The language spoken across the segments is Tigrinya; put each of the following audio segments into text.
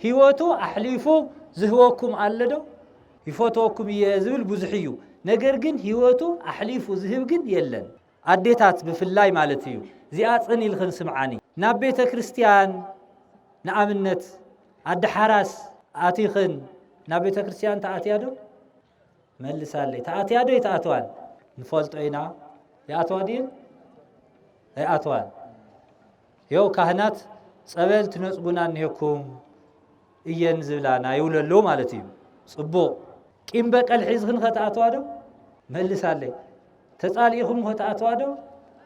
هيوتو أحليفو زهوكم علدو يفوتوكم يزول بزحيو نجرجن هيوتو أحليفو زهبجن يلن عديتات بفلاي مالتيو زيات أني الخنس معاني نبيت كريستيان نعمنت عد حراس آتيخن نبيت كريستيان تأتيادو ملس علي تأتيادو يتأتوان نفولت عينا يأتوادين يأتوان يو كهنات صبل تنصبنا نيكم إيان زبلانا يوللو مالتيو صبو كيم بقى الحزخن خطأتوادو ملس علي تسأليهم خطأتوادو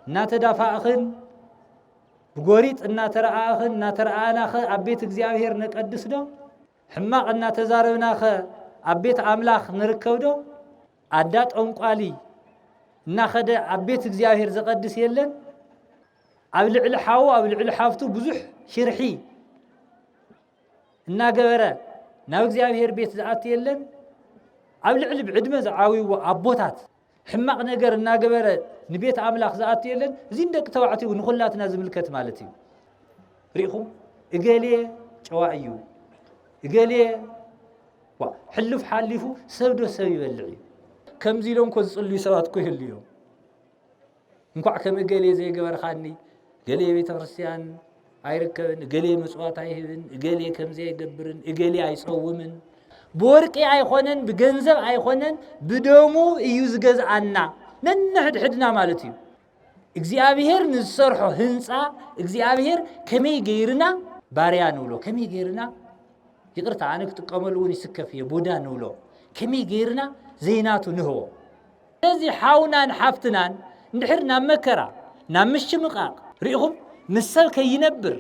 ناتدافعخن بقوريت ناترآخن ناترآنا خ عبيت እግዚአብሔር نقدس دو حماق ناتزاربنا خ عبيت أملاخ نركب دو عدات أنقالي ناخد عبيت እግዚአብሔር زقدس يلن أبلع الحاو أبلع الحافتو بزح شرحي ناقبرة ناو እግዚአብሔር بيت زعات يلن أبلع بعدمة زعاوي وعبوتات حماق نجر ناقبرة نبيت أملاخ زعات يلن زين دك توعتي ونخلاتنا زملكت مالتي ريخم إقالي شوائيو إقالي حلف حالفو سودو سوي بلعي كم زيلون كوز صلي سوات كل اليوم نقع كم إقالي زي قبر خاني إقالي بيت كريستيان أيركبن إقالي مسوات أيهبن إقالي كم زي قبرن إقالي أيصومن بورقي أيخونن بجنزب أيخونن بدومو يوزجز عنا ننحد حدنا مالتي እግዚአብሔር ንሰርሖ ህንጻ እግዚአብሔር ከመይ ገይርና ባሪያ ንብሎ ከመይ ገይርና ይቅርታ አነ ክትቀመሉን ይስከፍ የቦዳ ንብሎ ከመይ ገይርና ዘይናቱ ንህቦ ስለዚህ ሓውናን ሓፍትናን እንድሕርና መከራ ናምሽ ምቃቅ ሪኢኹም ምሰል ከይነብር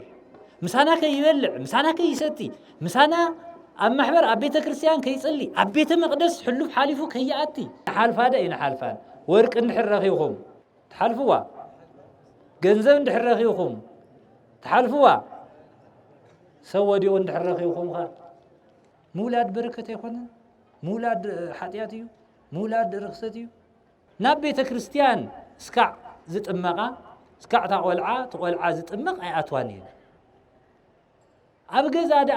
ምሳና ከይበልዕ ምሳና ከይሰቲ ምሳና ኣብ ማሕበር ኣብ ቤተ ክርስቲያን ከይጽሊ ኣብ ቤተ መቅደስ ሕሉፍ ሓሊፉ ከይኣቲ ሓልፋደ ኢና ሓልፋን ወርቅ እንድሕር ረኺብኹም تحالفوا جنزب ندحر رخيوكم تحالفوا سوى ديو ندحر رخيوكم خا مولاد بركة يخونا مولاد حتياتيو مولاد رخصتيو نبي كريستيان سكع زت أمقا سكع تقولعا زت أمق أي أتوانين أبقى زاد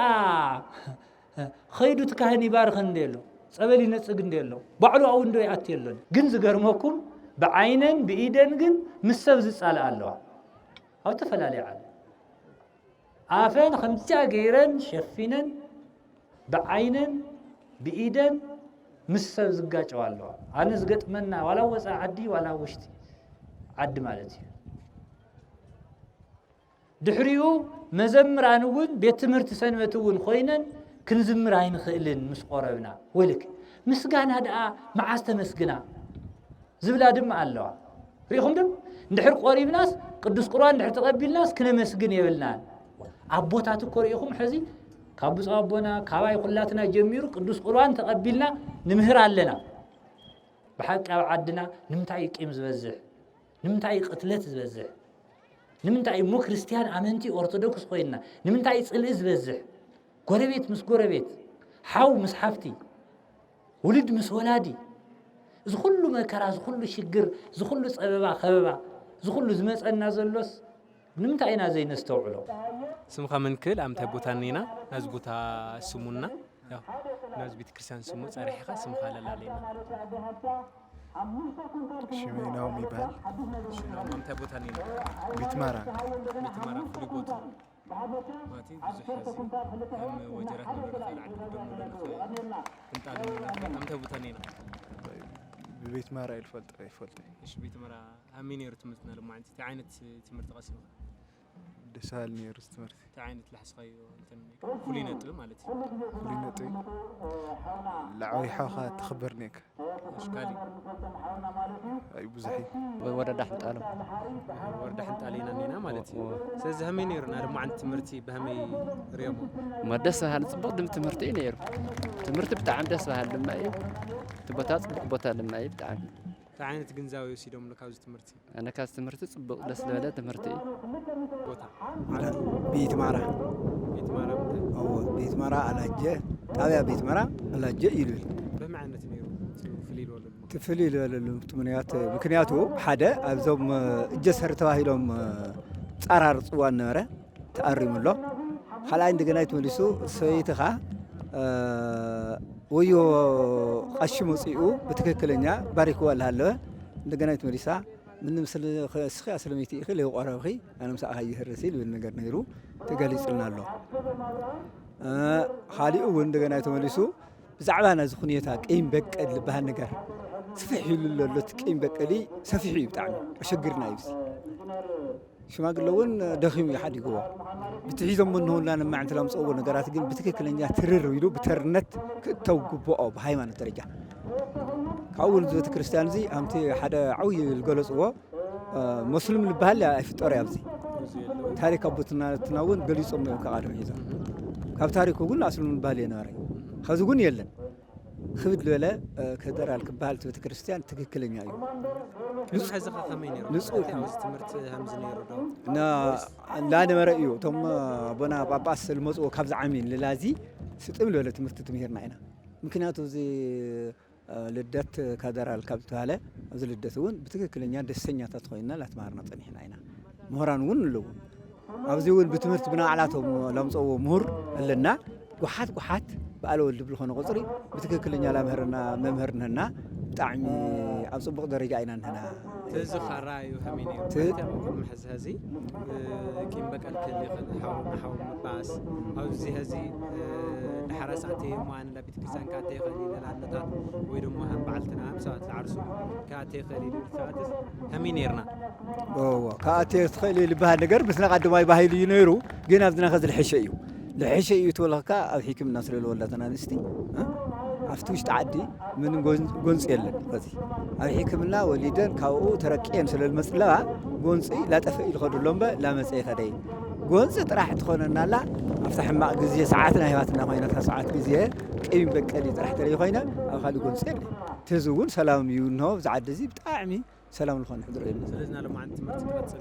خيدو تكهني بارخن ديلو سأبلي نتسقن ديلو بعلو أو ندو يأتيلون جنز قرمكم بعينن بإيدن جن مسوز على الله أو تفلالي على عافين 5 غيرن شفينن بعينن بإيدن مسوز قاچ الله أنا زقت منا ولا وسع عدي ولا وشتي عد مالتي دحريو مزمر عنون بيت تمرت سنوتون خوينن كنزمر عين خيلن مسقربنا ولك مسقان هذا معاست مسقنا زبلا دم الله ريخم دم ندحر قريب ناس قدس قرآن ندحر تقبل ناس كنا مسقن يبلنا عبوتاتو كوريخم حزي كابوس أبونا كواي قلاتنا جميرو قدس قرآن تقبلنا نمهر علينا بحق عدنا نمتعي قيم زبزح نمتعي قتلت زبزح نمتعي مو كريستيان أمنتي أرثوذكس خوينا نمتعي صل زبزح قربيت مس قربيت حاو مس حفتي ولد مس ولادي زخلو مكرا زخلو شجر زخلو صبابا خبابا زخلو زمصنا زلوس نمتعينا زي نستوعلو سمخا من كل ام تبوتانينا نزبوتا سمونا يا نزبيت كريستيان سمو صريحه سمخا لالينا شميناو ميبال ام تبوتانينا بيتمارا كل بوتو ماتي بزحزي ام وجرات نبرخال عند بمولنا ام تبوتانينا ببيت مارا يفلط ايش بيت مارا همين يرتمتنا لما انت تعينت تمرت قسم دسالني يرتمرت تعينت لحسقي كلينت مالتي كلينت لعوي حاخا تخبرنيك اشكالي اي بزحي ورد حنطالو ورد حنطالينا نينا مالتي سز همين يرنا لما انت تمرتي بهمي ريمو ما دس هال صبق دم تمرتي نير تمرت بتاع دس هال لما ايه تبطات بطال لما ايه بتاع تعينت جنزاوي يسيدهم لكاوز تمرتي انا كاز تمرت صبق دس لولا تمرتي بوتا بيت مارا او بيت مارا على جه طابيا بيت مارا على جه يلول بمعنى تنيرو تفليل ولا مكنياتو حدا ابزوم اجسر تواهيلهم صرار صوان نره تقريم له خلاه عندنا يتملسوا سويتها ويو قشمو صيو بتككلنيا باركوا الله له عندنا يتملسا من مثل سخي اسلميتي خي له قربخي انا مسا هي هرسيل بالنجر نيرو تغليصلنا له خاليو عندنا يتملسوا بزعبانا زخنيتا قيم بقل بهال ነገር سفح يلولو تقيم بقلي سفح يبطعم اشغرنا يبس ሽማግለውን ደኺሙ ይሓዲግዎ ብትሒዞም እንሆን ላን ማዕንተ ላምጽዎ ነገራት ግን በትክክለኛ ትርር ይሉ በተርነት ከተውግቦኦ በሃይማኖት ደረጃ ካውን ቤተ ክርስቲያን እዚ አምቲ ሓደ ዓውይ ልገለጽዎ ሙስሊም ልባሃል አይፍጠር ያብዚ ታሪክ አቦትና ተናውን ገሊጾም ነው ከቃደም ይዛ ካብ ታሪኩ ግን አስሉን ባል የናረ ከዚ ግን የለን خبد لولا كدرال كبال ቤተ ክርስቲያን ትክክለኛ እዩ ንጹህ ሕዝኻ ከመይ ነይሩ ንጹህ ትምህርት ሃምዝ ነይሩ ዶ እና ላነ መረእዩ ቶም ቦና ጳጳስ ልመጽኦ ካብ ዝዓሚን ለላዚ ስጥም ለለ ትምህርት ትምህርና ኢና ምክንያቱ እዚ ልደት ከደራል ካብ ተባለ እዚ ልደት እውን በትክክለኛ ደስተኛታት ኮይና ላትማርና ጸኒሕና ኢና ምሁራን እውን ኣለዉ ኣብዚ እውን በትምህርት ብናዕላቶም ለምጽኦ ምሁር ኣለና ጉሓት بقالو اللي بالخونه قصري بتككلنيا لا ممهرنا طعمي ابصبق درجه عينا هنا تزخ رايو هميني تقول محز هذه كيم بقال كل حاول باس او زي هذه حراساتي معنا لبيت كرسان كاتي خليل العلتات ويدم هم بعلتنا ساعات العرس كاتي خليل الفاتس همينيرنا كاتي خليل بها ነገር بس نقد ما يبهيل ينيرو جينا بدنا خذ الحشيو لحشي يتولكا أو حكم النصر الولدنا نستي عفتوش تعدي من جونس يلا هذي أو حكمنا وليدن كاو تركين سل المسألة جونسي لا تفعل خد اللمبة لا مسألة هذي جونس راح تدخلنا لا أفتح مع جزية ساعاتنا هياتنا خينا ساعات جزية كيف بكالي راح تري خينا أو خلي جونس يلا تزون سلام يونهو زعد زي بتعمي سلام الخون حضر إلنا سلزنا لما عند تمرت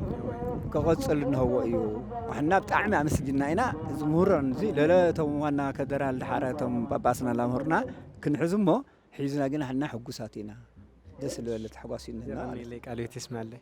كقصلنا هو أيوه وحنا بتعمي عم سجلنا هنا زمهرنا زي لا تومنا كدر الحارتهم باباسنا لامهرنا كن حزمه حيزنا جينا حنا حقوساتنا دس اللي تحقاسينا هنا ليك عليه تسمع لي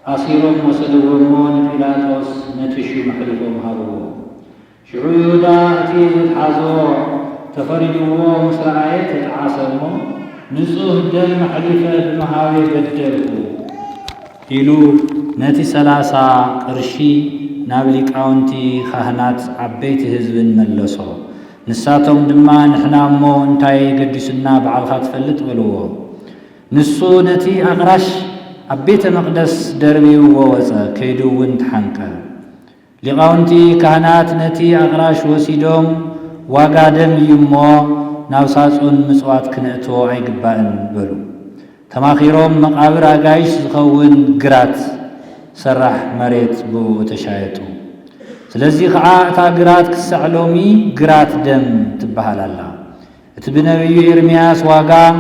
أسيرهم وسلوهم بيلاطس نتشو محلفهم هارو شعودا أتيز الحازو تفرجوا مسرعية تتعاصموا نصوه الدم محلفة بمهاوي بدلكو إلو نتي سلاسا قرشي نابليك عونتي خهنات عبيت هزبن ملسو نساتهم دما نحنا مو انتاي قدسنا بعالخات فلت بلوو نصو نتي أغرش عبيت مقدس دربي ووزا كيدو وانت حنكا لغاونتي كهنات نتي أغراش وسيدوم واقادم يمو ناوساسون مسوات كنأتو عيقبائن بلو تماخيروم مقابر آقايش زخون قرات سرح مريت بو تشايتو سلزي خعاء تا قرات كسعلومي قرات دم تبهال الله بنبي إرمياس واقع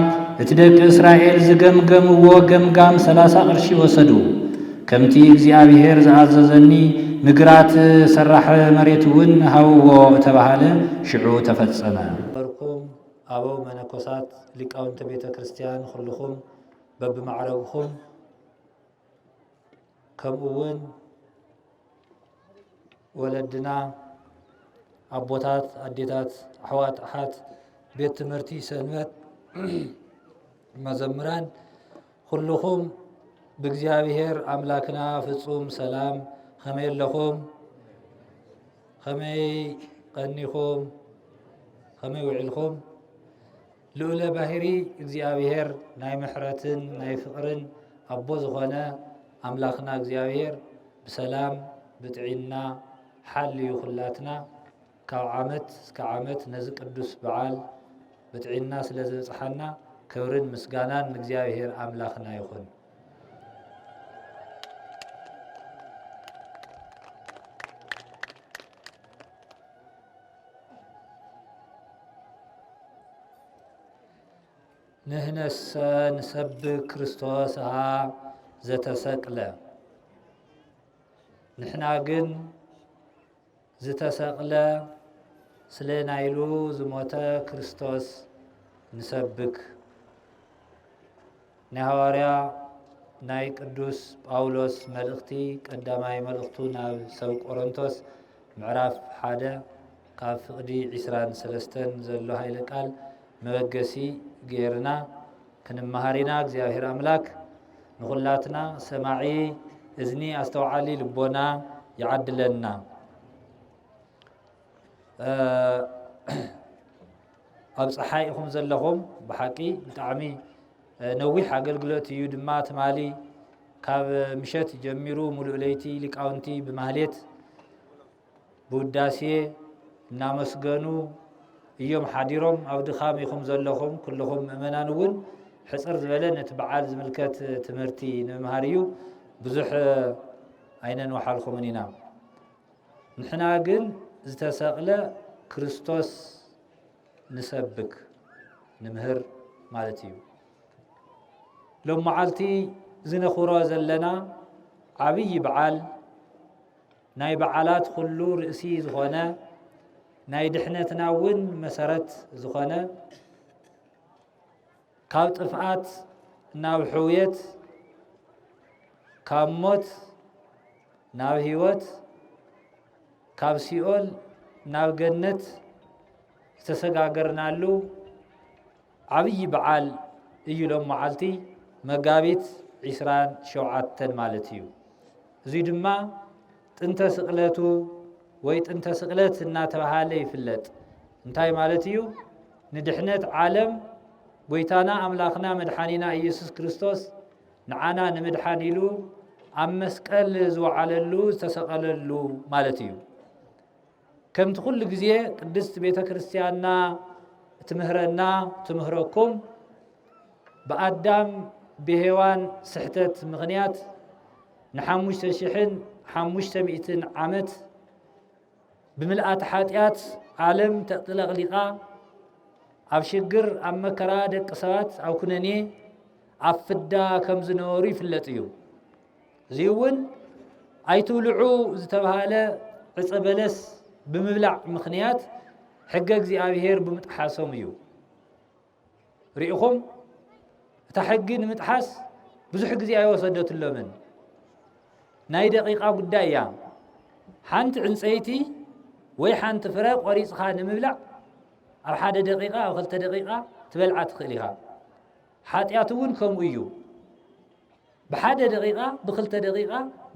اتدق إسرائيل زقمقم وقمقام 30 قرش وسدو كمتي እግዚአብሔር زعززني مقرات سرح مريتون هاو تبهاله شعو تفصم بركم أبو منكوسات لقاونت بيت كريستيان كلكم بب معرغكم كمون ولدنا أبوتات أديتات أحوات أحات بيت تمرتي سنوات مزمران كلكم بእግዚአብሔር አምላክና ፍጹም ሰላም ከመይ ለኹም ከመይ ቀኒኹም ከመይ ውዕልኹም ልዑለ ባህሪ እግዚአብሔር ናይ ምሕረትን ናይ ፍቅርን አቦ ዝኾነ አምላክና እግዚአብሔር ብሰላም ብጥዒና ሓልዩ ኩላትና ካብ ዓመት እስከ ዓመት ነዚ ቅዱስ በዓል ብጥዒና ስለ ዝበፅሓና ክብርን ምስጋናን እግዚአብሔር አምላክና ይኹን። نهنسا نسبك كريستوس زتسقل نحنا قن زتسقل سلينايلو زموتا كريستوس نسبك نهاريا ناي قدوس باولوس ملختي قداماي ملختو ناب سو قرنطوس معراف حاده كاف فقدي 23 زلو هايل قال مبغسي غيرنا كنمهارينا እግዚአብሔር አምላክ ንኹላትና ሰማዒ እዝኒ አስተውዓሊ ልቦና ይዓድለና ኣብ ፀሓይ ኢኹም ዘለኹም ብሓቂ ብጣዕሚ ነዊሕ አገልግሎት እዩ ድማ ትማሊ ካብ ምሸት ጀሚሩ ሙሉእ ለይቲ ሊቃውንቲ ብማህሌት ብውዳሴ እናመስገኑ እዮም ሓዲሮም ኣብ ድኻም ኢኹም ዘለኹም ኩልኹም ምእመናን እውን ሕፅር ዝበለ ነቲ በዓል ዝምልከት ትምህርቲ ንምምሃር እዩ ብዙሕ ኣይነንወሓልኹምን ኢና ንሕና ግን ዝተሰቕለ ክርስቶስ ንሰብክ ንምህር ማለት እዩ ሎም መዓልቲ ዝነኽብሮ ዘለና ዓብይ በዓል ናይ በዓላት ኩሉ ርእሲ ዝኾነ ናይ ድሕነትና እውን መሰረት ዝኾነ ካብ ጥፍኣት ናብ ሕውየት ካብ ሞት ናብ ህይወት ካብ ሲኦል ናብ ገነት ዝተሰጋገርናሉ ዓብይ በዓል እዩ ሎም መዓልቲ መጋቢት 27 ማለት እዩ እዙይ ድማ ጥንተ ስቕለቱ ወይ ጥንተ ስቕለት እናተባሃለ ይፍለጥ እንታይ ማለት እዩ ንድሕነት ዓለም ጎይታና አምላክና መድሓኒና ኢየሱስ ክርስቶስ ንዓና ንምድሓን ኢሉ ኣብ መስቀል ዝወዓለሉ ዝተሰቐለሉ ማለት እዩ ከምቲ ኩሉ ግዜ ቅድስት ቤተ ክርስቲያንና ትምህረና ትምህረኩም ብኣዳም ብሔዋን ስሕተት ምኽንያት ን5500 ዓመት بملأت حاتيات عالم تطلقلقا ኣብ ሽግር ኣብ መከራ ደቂ ሰባት ኣብ ኩነኔ ኣብ ፍዳ ከም ዝነበሩ ይፍለጥ እዩ እዙይ እውን ኣይትብልዑ ዝተባሃለ ዕፀ በለስ ብምብላዕ ምኽንያት ሕገ እግዚአብሔር ብምጥሓሶም እዩ ሪኢኹም እታ ሕጊ ንምጥሓስ ብዙሕ ግዜ ኣይወሰደትሎምን ናይ ደቂቃ ጉዳይ እያ ሓንቲ ዕንፀይቲ ወይ ሓንቲ ፍረ ቆሪፅኻ ንምብላዕ ኣብ 1 ደቂቃ ኣብ 2 ደቂቃ ትበልዓ ትኽእል ኢኻ ሓጢያት እውን ከምኡ እዩ ብ1 ደቂቃ ብ2 ደቂቃ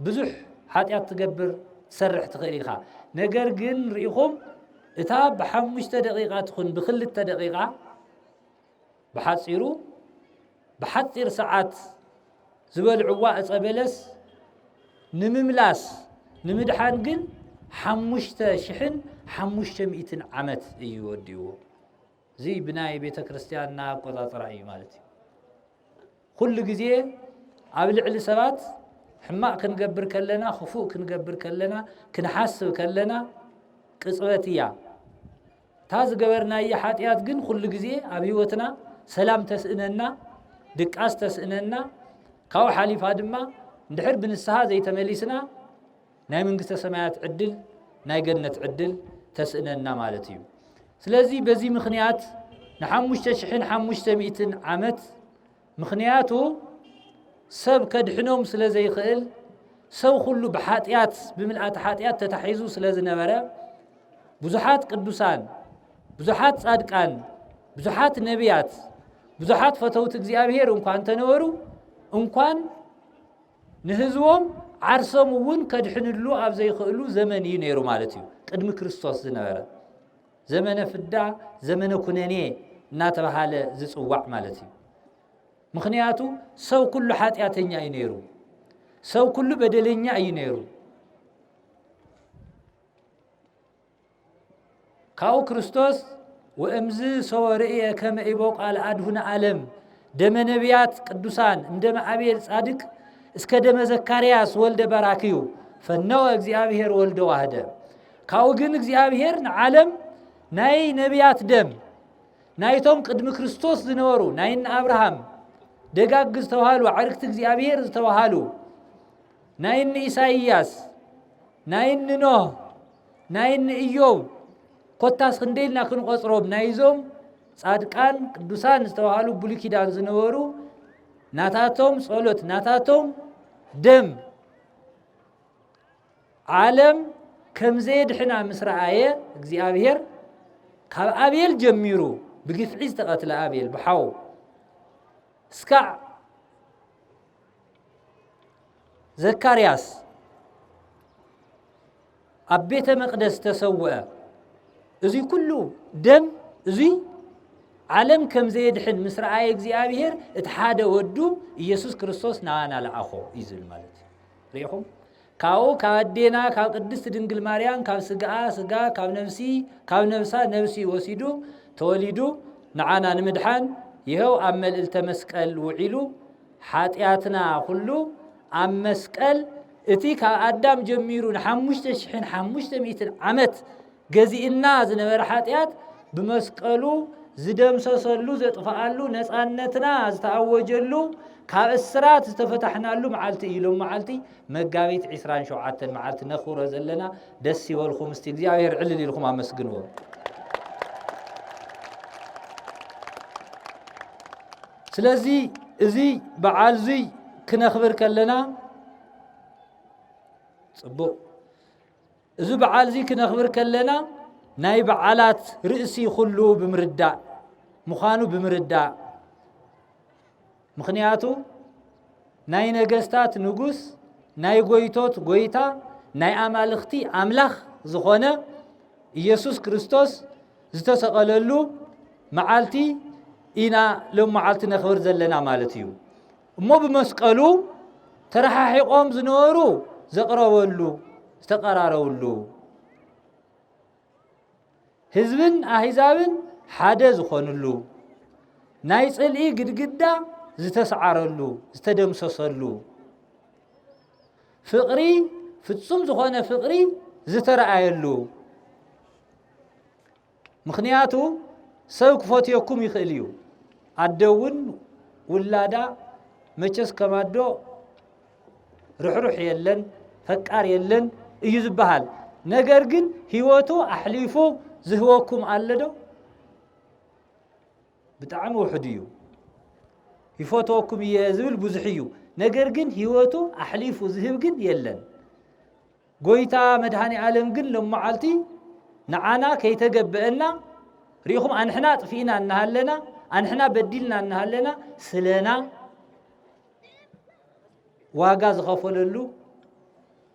ብዙሕ ሓጢያት ትገብር ትሰርሕ ትኽእል ኢኻ ነገር ግን ሪኢኹም እታ ብ5 ደቂቃ ትኹን ብ2 ደቂቃ ብሓፂሩ ብሓፂር ሰዓት ዝበልዕዋ ዕፀ በለስ ንምምላስ ንምድሓን ግን 5500 ዓመት እዩ ወዲዎ እዚ ብናይ ቤተ ክርስቲያንና አቆጣጽራ እዩ ማለት እዩ ኩሉ ግዜ ኣብ ልዕሊ ሰባት ሕማቅ ክንገብር ከለና ክፉእ ክንገብር ከለና ክንሓስብ ከለና ቅጽበት እያ ታዝ ገበርና የኃጢአት ግን ሁሉ ጊዜ ኣብ ህይወትና ሰላም ተስእነና ድቃስ ተስእነና ካው ሓሊፋ ድማ እንድሕር ብንስሓ ዘይተመሊስና ናይ መንግስተ ሰማያት ዕድል ናይ ገነት ዕድል ተስእነና ማለት እዩ ስለዚ በዚ ምኽንያት ን5500 ዓመት ምኽንያቱ ሰብ ከድሕኖም ስለ ዘይኽእል ሰው ሁሉ ብኃጢአት ብምልአት ኃጢአት ተታሒዙ ስለ ዝነበረ ብዙሓት ቅዱሳን ብዙሓት ጻድቃን ብዙሓት ነቢያት ብዙሓት ፈተውት እግዚአብሔር እንኳን ተነበሩ እንኳን ንህዝቦም ዓርሶም እውን ከድሕንሉ ኣብ ዘይኽእሉ ዘመን እዩ ነይሩ ማለት እዩ ቅድሚ ክርስቶስ ዝነበረ ዘመነ ፍዳ ዘመነ ኩነኔ እናተባሃለ ዝጽዋዕ ማለት እዩ ምኽንያቱ ሰው ኩሉ ኃጢአተኛ እዩ ነይሩ ሰው ኩሉ በደለኛ እዩ ነይሩ ካው ክርስቶስ ወእምዝ ሰው ርእየ ከመ ኢቦቅ አልአድሁነ ዓለም ደመ ነቢያት ቅዱሳን እንደመ አቤል ጻድቅ እስከ ደመ ዘካርያስ ወልደ በራክዩ ፈነወ እግዚአብሔር ወልደ ዋህደ ካው ግን እግዚአብሔር ንዓለም ናይ ነቢያት ደም ናይቶም ቅድሚ ክርስቶስ ዝነበሩ ናይን አብርሃም ደጋግ ዝተዋሃሉ ዓርክቲ እግዚአብሔር ዝተዋሃሉ ናይን ኢሳይያስ ናይን ኖህ ናይን ኢዮብ ኮታስ ክንደይልና ክንቆጽሮም ናይዞም ጻድቃን ቅዱሳን ዝተዋሃሉ ብሉይ ኪዳን ዝነበሩ ናታቶም ጸሎት ናታቶም ደም ዓለም ከም ዘየድሕና ምስ ረአየ እግዚአብሔር ካብ አቤል ጀሚሩ ብግፍዒ ዝተቐትለ አቤል ብሓው እስካዕ ዘካርያስ ኣብ ቤተ መቅደስ ተሰውአ እዙይ ኩሉ ደም እዙይ ዓለም ከም ዘየድሕን ምስ ረአየ እግዚአብሔር እቲ ሓደ ወዱ ኢየሱስ ክርስቶስ ናባና ለኣኾ ይዝብል ማለት ሪኢኹም ካው ካብ ኣዴና ካብ ቅድስት ድንግል ማርያም ካብ ስጋኣ ስጋ ካብ ነፍሳ ነፍሲ ወሲዱ ተወሊዱ ንዓና ንምድሓን ይኸው ኣብ መልዕልተ መስቀል ውዒሉ ኃጢአትና ሁሉ ኣብ መስቀል እቲ ካብ ኣዳም ጀሚሩ ን5500 ዓመት ገዚእና ዝነበረ ኃጢአት ብመስቀሉ ዝደምሰሰሉ ዘጥፋአሉ ነፃነትና ዝተኣወጀሉ ካብ እስራት ዝተፈታሕናሉ መዓልቲ ኢሎም መዓልቲ መጋቢት 27 መዓልቲ ነኽብሮ ዘለና ደስ ይበልኩም እስቲ እግዚአብሔር ዕልል ኢልኩም ኣመስግንዎ ስለዚ እዚ በዓል እዚ ክነኽብር ከለና ጽቡቕ እዚ በዓል እዚ ክነኽብር ከለና ናይ በዓላት ርእሲ ሁሉ ብምርዳእ ምዃኑ ብምርዳእ ምኽንያቱ ናይ ነገስታት ንጉስ ናይ ጎይቶት ጎይታ ናይ አማልኽቲ አምላኽ ዝኾነ ኢየሱስ ክርስቶስ ዝተሰቐለሉ መዓልቲ ኢና ሎም መዓልቲ ነኽብር ዘለና ማለት እዩ እሞ ብመስቀሉ ተረሓሒቆም ዝነበሩ ዘቕረበሉ ዝተቀራረውሉ ህዝብን አሕዛብን ሓደ ዝኾኑሉ ናይ ጽልኢ ግድግዳ ዝተሰዓረሉ ዝተደምሰሰሉ ፍቕሪ ፍጹም ዝኾነ ፍቕሪ ዝተረኣየሉ ምኽንያቱ ሰብ ክፈትየኩም ይኽእል እዩ ኣደውን ውላዳ መቸስ ከማዶ ርሕሩሕ የለን ፈቃር የለን እዩ ዝበሃል ነገር ግን ህይወቱ ኣሕሊፉ ዝህወኩም ኣለዶ ብጣዕሚ ውሕድ እዩ ይፈትወኩም እየ ዝብል ብዙሕ እዩ ነገር ግን ህይወቱ ኣሕሊፉ ዝህብ ግን የለን ጎይታ መድሃኒ ዓለም ግን ለመዓልቲ ንዓና ከይተገብአና ሪኢኹም አንሕና ጥፊና እናሃለና አንሕና በዲልና እናሃለና ስለና ዋጋ ዝኸፈለሉ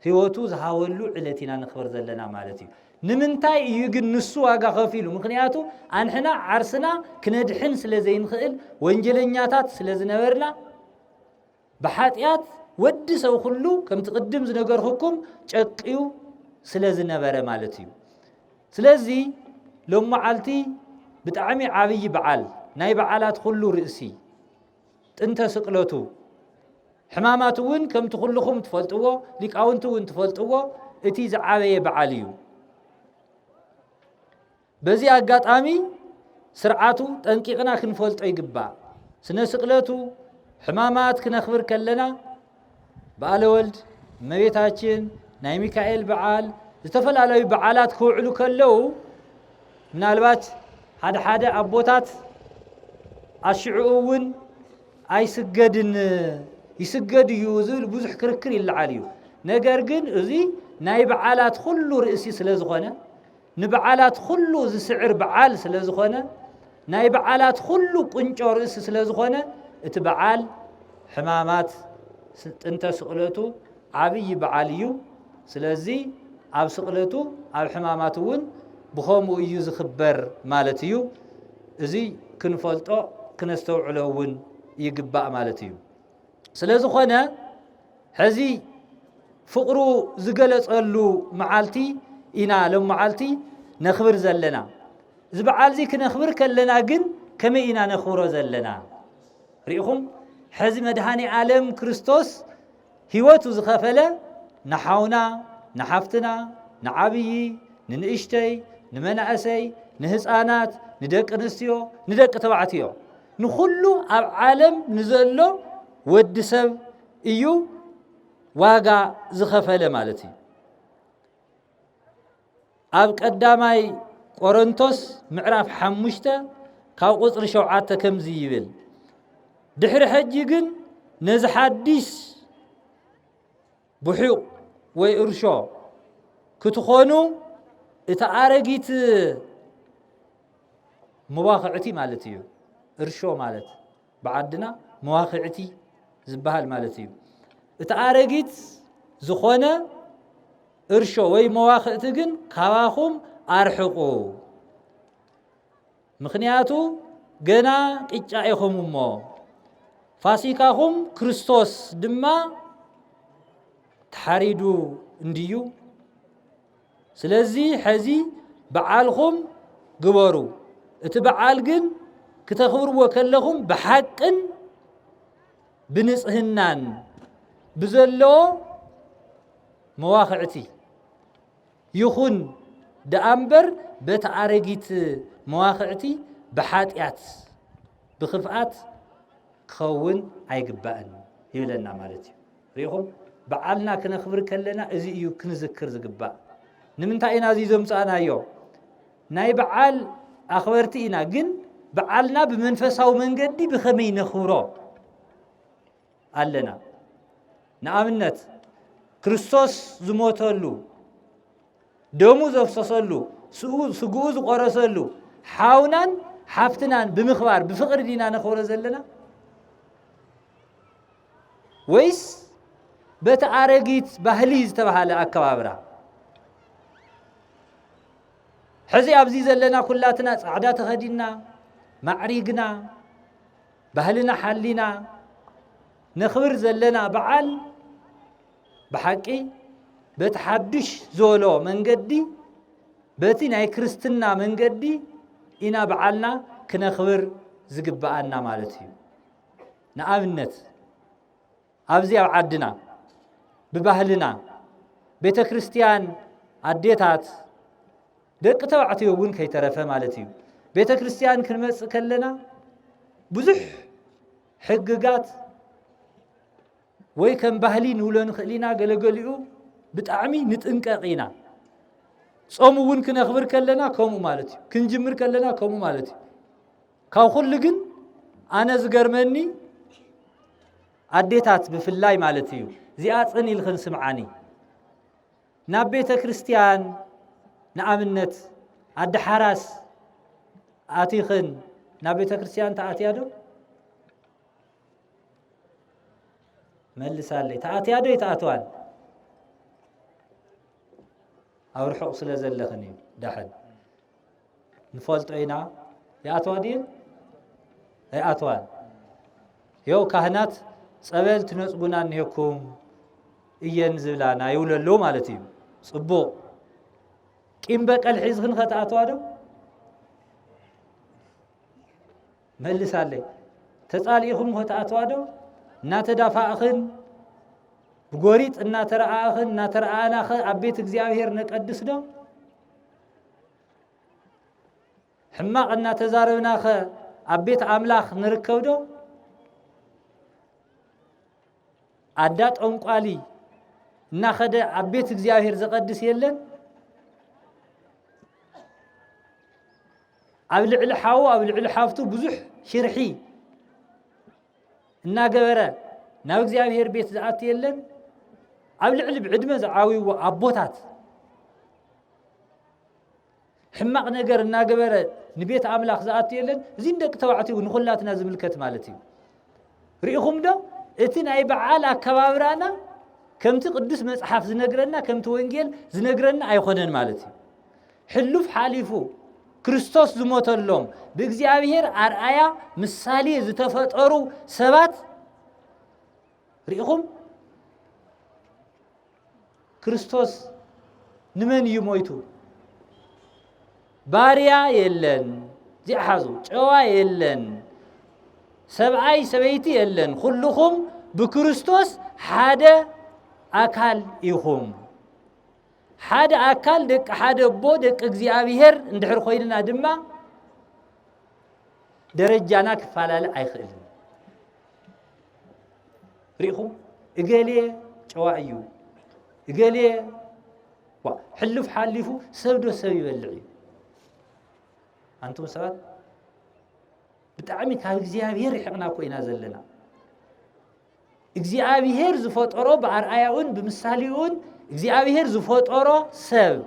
ህይወቱ ዝሃወሉ ዕለቲና ንኽብር ዘለና ማለት እዩ ንምንታይ እዩ ግን ንሱ ዋጋ ከፊሉ ምኽንያቱ አንሕና ዓርስና ክነድሕን ስለ ዘይንኽእል ወንጀለኛታት ስለ ዝነበርና ብሓጢአት ወዲ ሰብ ሁሉ ከም ትቅድም ዝነገርኩኩም ጨቂዩ ስለ ዝነበረ ማለት እዩ ስለዚ ለመዓልቲ ብጣዕሚ ዓብይ በዓል ናይ በዓላት ሁሉ ርእሲ ጥንተ ስቅለቱ ሕማማት እውን ከምቲ ኩልኩም ትፈልጥዎ ሊቃውንቲ እውን ትፈልጥዎ እቲ ዝዓበየ በዓል እዩ በዚህ አጋጣሚ ስርዓቱ ጠንቂቅና ክንፈልጦ ይግባእ ስነ ስቅለቱ ሕማማት ክነኽብር ከለና በዓለ ወልድ እመቤታችን ናይ ሚካኤል በዓል ዝተፈላለዩ በዓላት ክውዕሉ ከለው ምናልባት ሓደ ኣቦታት ኣሽዑ እውን ኣይስገድን ይስገድ እዩ ዝብል ብዙሕ ክርክር ይለዓል እዩ ነገር ግን እዚ ናይ በዓላት ኩሉ ርእሲ ስለ ዝኾነ ንበዓላት ኩሉ ዝስዕር በዓል ስለ ዝኾነ ናይ በዓላት ኩሉ ቁንጮ ርእሲ ስለ ዝኾነ እቲ በዓል ሕማማት ጥንተ ስቕለቱ ዓብይ በዓል እዩ ስለዚ ኣብ ስቕለቱ ኣብ ሕማማት እውን ብኸምኡ እዩ ዝኽበር ማለት እዩ እዚ ክንፈልጦ ክነስተውዕሎ እውን ይግባእ ማለት እዩ ስለ ዝኾነ ሕዚ ፍቕሩ ዝገለጸሉ መዓልቲ ኢና ሎም መዓልቲ ነኽብር ዘለና እዚ በዓል እዚ ክነኽብር ከለና ግን ከመይ ኢና ነኽብሮ ዘለና ሪኢኹም ሕዚ መድሃኒ ዓለም ክርስቶስ ህይወቱ ዝኸፈለ ንሓውና ንሓፍትና ንዓብይ ንንእሽተይ ንመናእሰይ ንህፃናት ንደቂ ኣንስትዮ ንደቂ ተባዕትዮ ንኹሉ ኣብ ዓለም ንዘሎ ወዲ ሰብ እዩ ዋጋ ዝኸፈለ ማለት እዩ ኣብ ቀዳማይ ቆሮንቶስ ምዕራፍ 5 ካብ ቁፅሪ 7 ከምዚ ይብል ድሕሪ ሕጂ ግን ነዚ ሓዲስ ብሑቕ ወይ እርሾ ክትኾኑ እቲ ኣረጊት መዋኽዕቲ ማለት እዩ እርሾ ማለት ብዓድና መዋኽዕቲ ዝበሃል ማለት እዩ እቲ ኣረጊት ዝኾነ እርሾ ወይ መዋኽዕቲ ግን ካባኹም ኣርሕቑ ምኽንያቱ ገና ቅጫ ኢኹም እሞ ፋሲካኹም ክርስቶስ ድማ ተሓሪዱ እንድዩ ስለዚ ሕዚ በዓልኹም ግበሩ እቲ በዓል ግን ክተኽብርዎ ከለኹም ብሓቅን ብንጽህናን ብዘለዎ መዋኽዕቲ ይኹን ደኣምበር በቲ ኣረጊት መዋኽዕቲ ብሓጢኣት ብኽፍኣት ክኸውን ኣይግባእን ይብለና ማለት እዩ ሪኢኹም በዓልና ክነኽብር ከለና እዚ እዩ ክንዝክር ዝግባእ ንምንታይ ኢና እዚ ዘምፃእናዮ ናይ በዓል ኣኽበርቲ ኢና ግን በዓልና ብመንፈሳዊ መንገዲ ብኸመይ ነኽብሮ ኣለና ንኣብነት ክርስቶስ ዝሞተሉ ደሙ ዘፍሰሰሉ ስግኡ ዝቆረሰሉ ሓውናን ሓፍትናን ብምኽባር ብፍቕሪ ዲና ነኽብሮ ዘለና ወይስ በቲ ኣረጊት ባህሊ ዝተባሃለ ኣከባብራ ሕዚ ኣብዚ ዘለና ኩላትና ጻዕዳ ተኸዲና ማዕሪግና ባህልና ሓሊና ነኽብር ዘለና በዓል ብሓቂ በቲ ሓድሽ ዝበሎ መንገዲ በቲ ናይ ክርስትና መንገዲ ኢና በዓልና ክነኽብር ዝግባአና ማለት እዩ ንኣብነት ኣብዚ ኣብ ዓድና ብባህልና ቤተ ክርስቲያን ኣዴታት ደቂ ተባዕትዮ እውን ከይተረፈ ማለት እዩ ቤተ ክርስቲያን ክንመጽእ ከለና ብዙሕ ሕግጋት ወይ ከም ባህሊ ንብሎ ንኽእል ኢና ገለገሊኡ ብጣዕሚ ንጥንቀቕ ኢና ጾም እውን ክነኽብር ከለና ከምኡ ማለት እዩ ክንጅምር ከለና ከምኡ ማለት እዩ ካብ ኩሉ ግን ኣነ ዝገርመኒ ኣዴታት ብፍላይ ማለት እዩ እዚኣ ፅን ኢልኽን ስምዓኒ ናብ ቤተ ክርስቲያን ንኣብነት ኣዳሓራስ ኣቲኽን ናብ ቤተ ክርስቲያን ተኣትያ ዶ መልሳለይ ተኣትያ ዶ ይተኣትዋን ኣብ ርሑቕ ስለ ዘለኽን እዩ ዳሕን ንፈልጦ ኢና ይኣትዋ ድየን ኣይኣትዋን የው ካህናት ጸበል ትነጽጉና እንሄኩም እየን ዝብላና ይውለሎ ማለት እዩ ጽቡቕ ቂም በቀል ሒዝኽን ከተኣትዋ ዶ መልሳለይ ተጻሊኢኹም ከተኣትዋ ዶ እናተዳፋእኽን ብጎሪጥ እናተረኣእኽን እናተረኣናኸ ኣብ ቤት እግዚኣብሔር ነቀድስ ዶ حماقنا تزاربنا خ أبيت أملاخ نركودو عدات أنقالي ناخد أبيت እግዚአብሔር زقدس يلن أبلع حاو أبلع حافتو بزح شرحي ناقبرة ناو እግዚአብሔር بيت زقات يلن أبلع بعدمة زعاوي وأبوتات حماق نجر ناقبرة نبيت أملاخ زقات يلن زين دك توعتي ونخلاتنا زملكت مالتي ريخم ده اتن أي بعال أكبابرانا كم تقدس مصحف زنقرنا كم توانجيل زنقرنا أي خدن مالتي حلوف حاليفو كريستوس زموت اللوم بإግዚአብሔር أرآيا مسالي زتفتقرو سبات ريخم كريستوس نمن يمويتو باريا يلن زي حازو جوا يلن سبعي سبيتي يلن كلكم بكريستوس حدا أكل يخوم حدا أكل دك حدا بودك እግዚአብሔር اندحر خويننا دما درجانا كفالال أيخل ريخو إقالي جواعيو إقالي حلف حالفو سودو سوي بلعي أنتم سبات بتعمي كان እግዚአብሔር يحقنا كوينا زلنا እግዚአብሔር زفطرو بأرآيون بمثاليون እግዚአብሔር زفطرو سب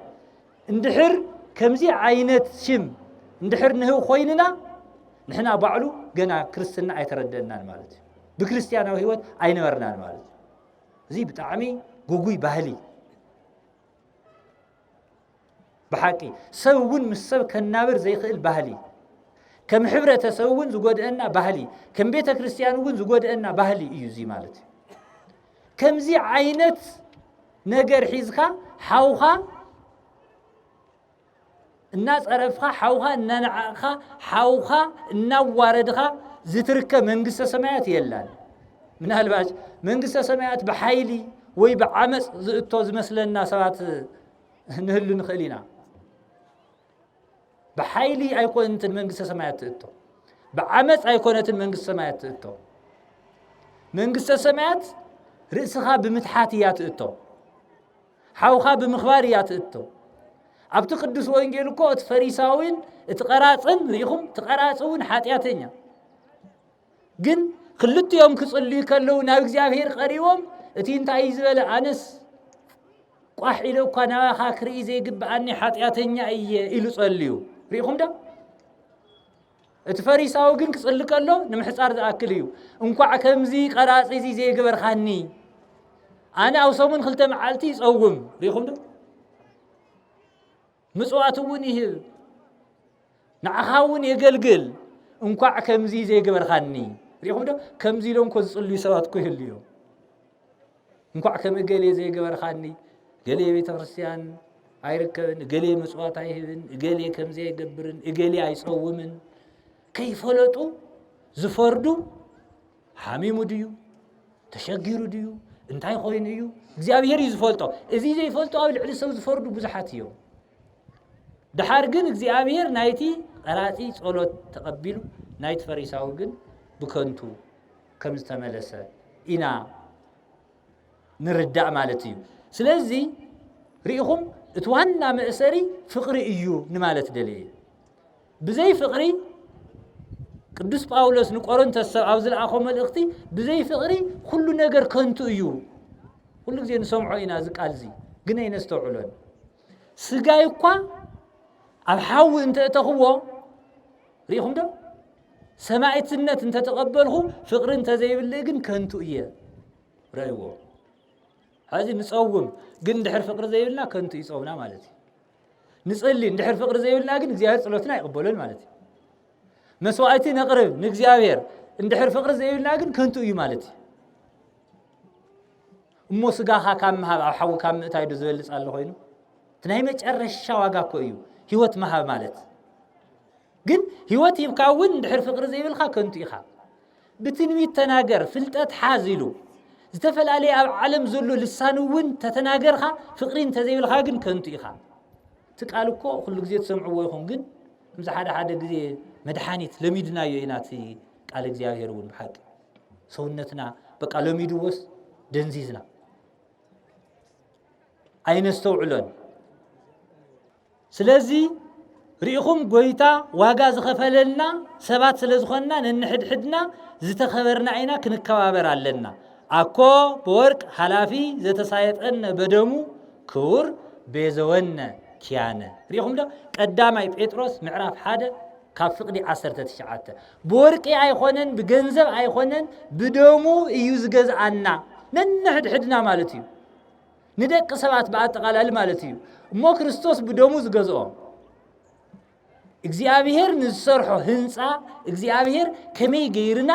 اندحر كمزي عينت شم اندحر نهو خويننا نحنا بعلو جنا كريستنا ايترددنا مالت بكريستيانو هيوت اينورنا مالت زي بتعمي غوغوي باهلي بحقي سوون مسب كنابر زي خيل باهلي كم حبرة تسوون زود أنا بهلي كم بيت كريستيان وون زود أنا بهلي يجزي مالتي كم زي عينت نجر حزخا حوخا الناس عرفها حوخا ننعخا حوخا نواردها زترك من قصة سمايات يلان من هالباش من قصة سمايات بحيلي وي بعمس زئتوز مثل الناس سوات نهلو نخلينا بحيلي أيقونة المنجس سمايات تأتو بعمس أيقونة المنجس سمايات تأتو منجس سمايات رأسها بمتحاتيات تأتو حوخها بمخباريات تأتو أبتقدس وإنجيلكو فريساوين تقراصن ريخم تقراصون حاتياتين جن خلت يوم كصلي كلو ناو እግዚአብሔር قريوم اتين تايزبل أنس قاح إلو كنا خاكري زي قبعني حاتياتين إلو صليو ريخم ده اتفريساو جن كصلي كلو نمحصار ذاكليو انكو كمزي قراصي زي قبر خاني أنا أوصومن خلته معالتي صوم ريخم ده مصواتون يهب نعخاون يقلقل انكو كمزي زي قبر خاني ريخم ده كمزي لون كو صلي سوات كو يليو انكو كم قلي زي قبر خاني قلي بيت كريستيان አይርከብን እገሌ መጽዋት አይሄብን እገሌ ከምዚ አይገብርን እገሌ አይጾውምን ከይፈለጡ ዝፈርዱ ሐሚሙ ድዩ ተሸጊሩ ድዩ እንታይ ኮይኑ እዩ እግዚአብሔር ይዝፈልጦ እዚ ዘይፈልጦ ኣብ ልዕሊ ሰብ ዝፈርዱ ብዙሓት እዮም ድሓር ግን እግዚአብሔር ናይቲ ቀራጺ ጸሎት ተቀቢሉ ናይቲ ፈሪሳዊ ግን ብከንቱ ከም ዝተመለሰ ኢና ንርዳእ ማለት እዩ ስለዚ ريخم اتوانا مأسري فقري إيو نمالت دليل بزي فقري قدس باولوس نقرن تسا عوزل أخوم الأختي بزي فقري كل نجر كنتو إيو كل زين سمعوا إنا زك ألزي قنا ينستوعلون سجايقا أبحاول أنت تخوه ريخم ده سماعت النت أنت تقبلهم فقر أنت زي بالليجن كنتو إياه رأيوه هذه نصوم قن دحر فقر زي لنا كنت يصومنا مالتي نصلي ندحر فقر زي لنا قن እግዚአብሔር ጸሎትና ይቀበሉን ማለት መስዋዕቲ ነቅርብ ንእግዚአብሔር እንደሕር ፍቅር ዘይብልና ግን ከንቱ እዩ ማለት እሞ ስጋኻ ካብ መሃብ ኣብ ሓዊ ካብ ምእታይ ዶ ዝበልጽ ኣሎ ኮይኑ ትናይ መጨረሻ ዋጋ እኮ እዩ ህይወት መሃብ ማለት ግን ህይወት ይብካውን እንደሕር ፍቅር ዘይብልካ ከንቱ ኢኻ ብትንቢት ተናገር ፍልጠት ሓዝ ኢሉ ዝተፈላልየ ኣብ ዓለም ዘሎ ልሳን እውን ተተናገርካ ፍቅሪ እንተዘይብልካ ግን ከንቱ ኢኻ ትቃል እኮ ኩሉ ግዜ ትሰምዕዎ ይኹም ግን مز حدا جزء مدحانيت لميدنا يناتي قال እግዚአብሔር ውን بحق ሰውነትና በቃ ለሚዱ ወስ ደንዚዝና አይነስተውዕሎን ስለዚህ ሪኢኹም ጎይታ ዋጋ ዝኸፈለልና ሰባት ስለዝኾንና ነንሕድሕድና ዝተኸበርና አይና ክንከባበር አለና አኮ በወርቅ ሐላፊ ዘተሳየጠን በደሙ ክቡር ቤዘወነ ኪያነ ሪኢኹም ዶ ቀዳማይ ጴጥሮስ ምዕራፍ 1 ካብ ፍቅዲ 19 በወርቂ አይኾነን በገንዘብ አይኾነን በደሙ እዩ ዝገዛአና ነንሕድሕድና ማለት እዩ ንደቅ ሰባት በአጠቃላል ማለት እዩ እሞ ክርስቶስ በደሙ ዝገዝኦ እግዚአብሔር ንሰርሖ ህንጻ እግዚአብሔር ከመይ ገይርና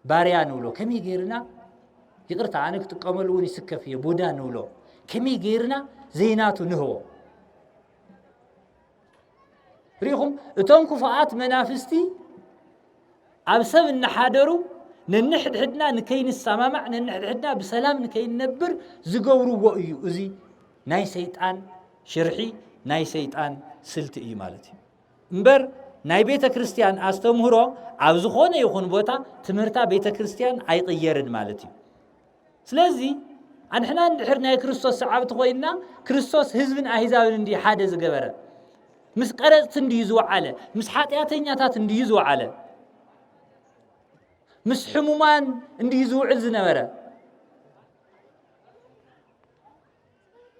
ባሪያ ንብሎ ከመይ ገይርና ይቅርታ አነ ክትቀመሉን ይስከፍ የቦዳ ንብሎ ከመይ ገይርና ዘይናቱ ንህቦ ريهم اتون كفاءات منافستي أبسب النحادرو ننحد حدنا نكين السمامع ننحد حدنا بسلام نكين نبر زقورو وقيو ازي ناي سيطان شرحي ناي سيطان سلت اي مالتي مبر ناي بيتا كريستيان استمهرو عبزخونه يخون بوتا تمرتا بيتا كريستيان ايطيرن مالتي سلازي عن حنا نحر ناي كريستوس سعابت خوينا كريستوس هزبن احزابن اندي حادة زقبره مس قرص انديزو على مس حاتياتنياتات انديزو على مس حمومان انديزو عز نبره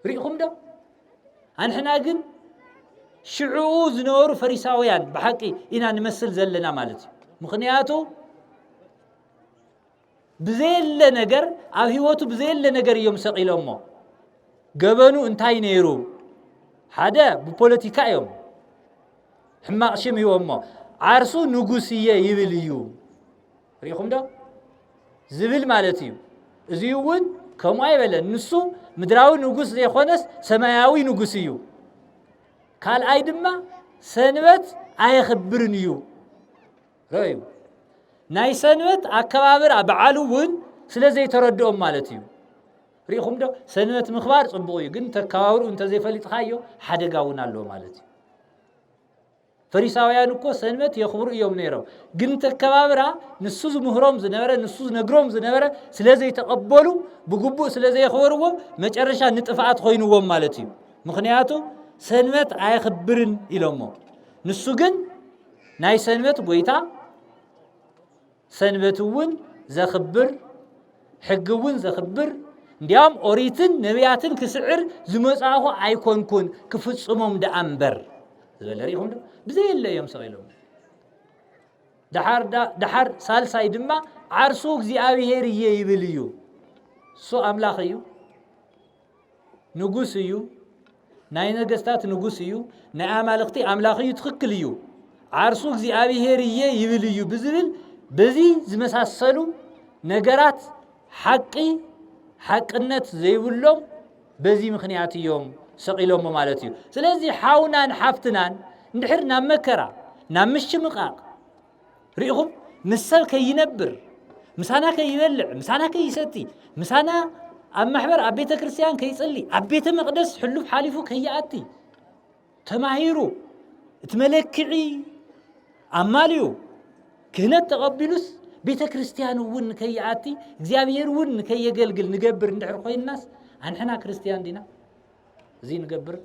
ريخم ده ان حنا جن شعوذ نور فريساويان بحقي إنا نمثل زلنا مالتي مخنياتو بزيل نجر او هيوتو بزيل نجر يوم سقيلمو جبنو انتاي نيرو حدا ببوليتيكا يوم حماق شم يومو عرسو نغوسيه يبليو ريخم ده زبل مالتيو ازيون كما يبلن نسو مدراوي نغوس زيخونس سماياوي نغوسيو قال ايدما سنبت ايخبرنيو رايو ناي سنبت اكبابر ابعالون سلازي تردوم مالتيو ريخم ده سنبت مخبار صبوي ግን ተካባሩ እንተ ዘይፈልጥኻዮ ሓደጋውን አለው ማለት እዩ ፈሪሳውያን እኮ ሰንበት የኽብሩ እዮም ነይሮም ግን ተከባብራ ንሱ ዝምህሮም ዝነበረ ንሱ ዝነግሮም ዝነበረ ስለዚህ ተቀበሉ በግቡእ ስለዚህ የኽብሩዎ መጨረሻ ንጥፋት ኮይኑዎም ማለት እዩ ምክንያቱ ሰንበት አይኽብርን ኢሎሞ ንሱ ግን ናይ ሰንበት ጎይታ ሰንበቱን ዘኽብር ሕግውን ዘኽብር እንዲያም ኦሪትን ነቢያትን ክስዕር ዝመጻሁ አይኮንኩን ክፍጽሞም ደአምበር ዘለሪሁም بزي اللي يوم سويلهم دحر سالساي دما عرسو እግዚአብሔር ይብልዩ سو አምላኽዩ ንጉስዩ ናይ ነገስታት ንጉስዩ ናይ አማልክቲ አምላኽዩ ትክክልዩ عرسو እግዚአብሔር ይብልዩ ብዝብል በዚ ዝመሳሰሉ ነገራት حقነት ዘይብሎም በዚ ምክንያት እዮም ሰቂሎም ማለት እዩ ስለዚህ ሓውናን ሓፍትናን ندحرنا مكرا نامش مقاق ريهم مسال كي ينبر مسانا كي يبلع مسانا كي يستي مسانا أم محبر أبيت كريستيان كي يصلي أبيت مقدس حلوف حالفو كي يأتي تماهيرو تملكعي أماليو كهنت تقبلوس بيت كريستيان ون كي يأتي زيابير ون كي يقلقل نقبر ندحر خوي الناس عن حنا كريستيان دينا زي نقبر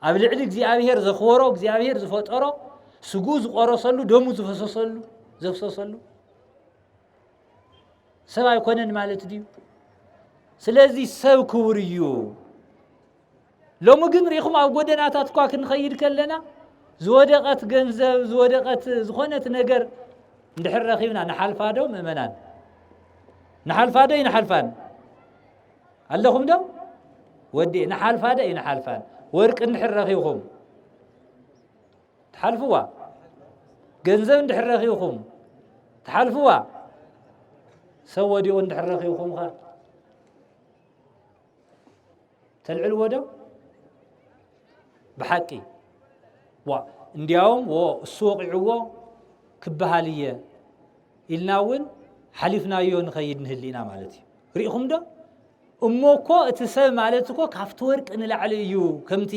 أبلعد እግዚአብሔር ዘኽወሮ እግዚአብሔር ዝፈጠሮ ስጉ ዝቆረሰሉ ደሙ ዝፈሰሰሉ ሰብ አይኮነን ማለት ዲዩ ስለዚህ ሰብ ክቡር እዩ ሎሙ ግን ሪኹም ኣብ ጎደናታት እኳ ክንኸይድ ከለና ዝወደቀት ገንዘብ ዝወደቀት ዝኾነት ነገር እንድሕር ረኺብና ንሓልፋዶ ምእመናን ንሓልፋዶ ይንሓልፋን ኣለኹም ዶ ወዲ ንሓልፋዶ ይንሓልፋን ورق እንድሕር ረኺብኩም ተሓልፍዋ ገንዘብ እንድሕር ረኺብኩም ተሓልፍዋ ሰብ ወዲኡ እንድሕር ረኺብኩም ኸ ተልዕልዎ ዶ ብሓቂ እንዲያውም እሱ ወቂዕዎ ክበሃል እየ ኢልና እውን ሓሊፍናዮ ንኸይድ ንህሊና ማለት እዩ ርኢኹም ዶ እሞኮ እቲ ሰብ ማለት እኮ ካፍቲ ወርቅ ንላዕሊ እዩ ከምቲ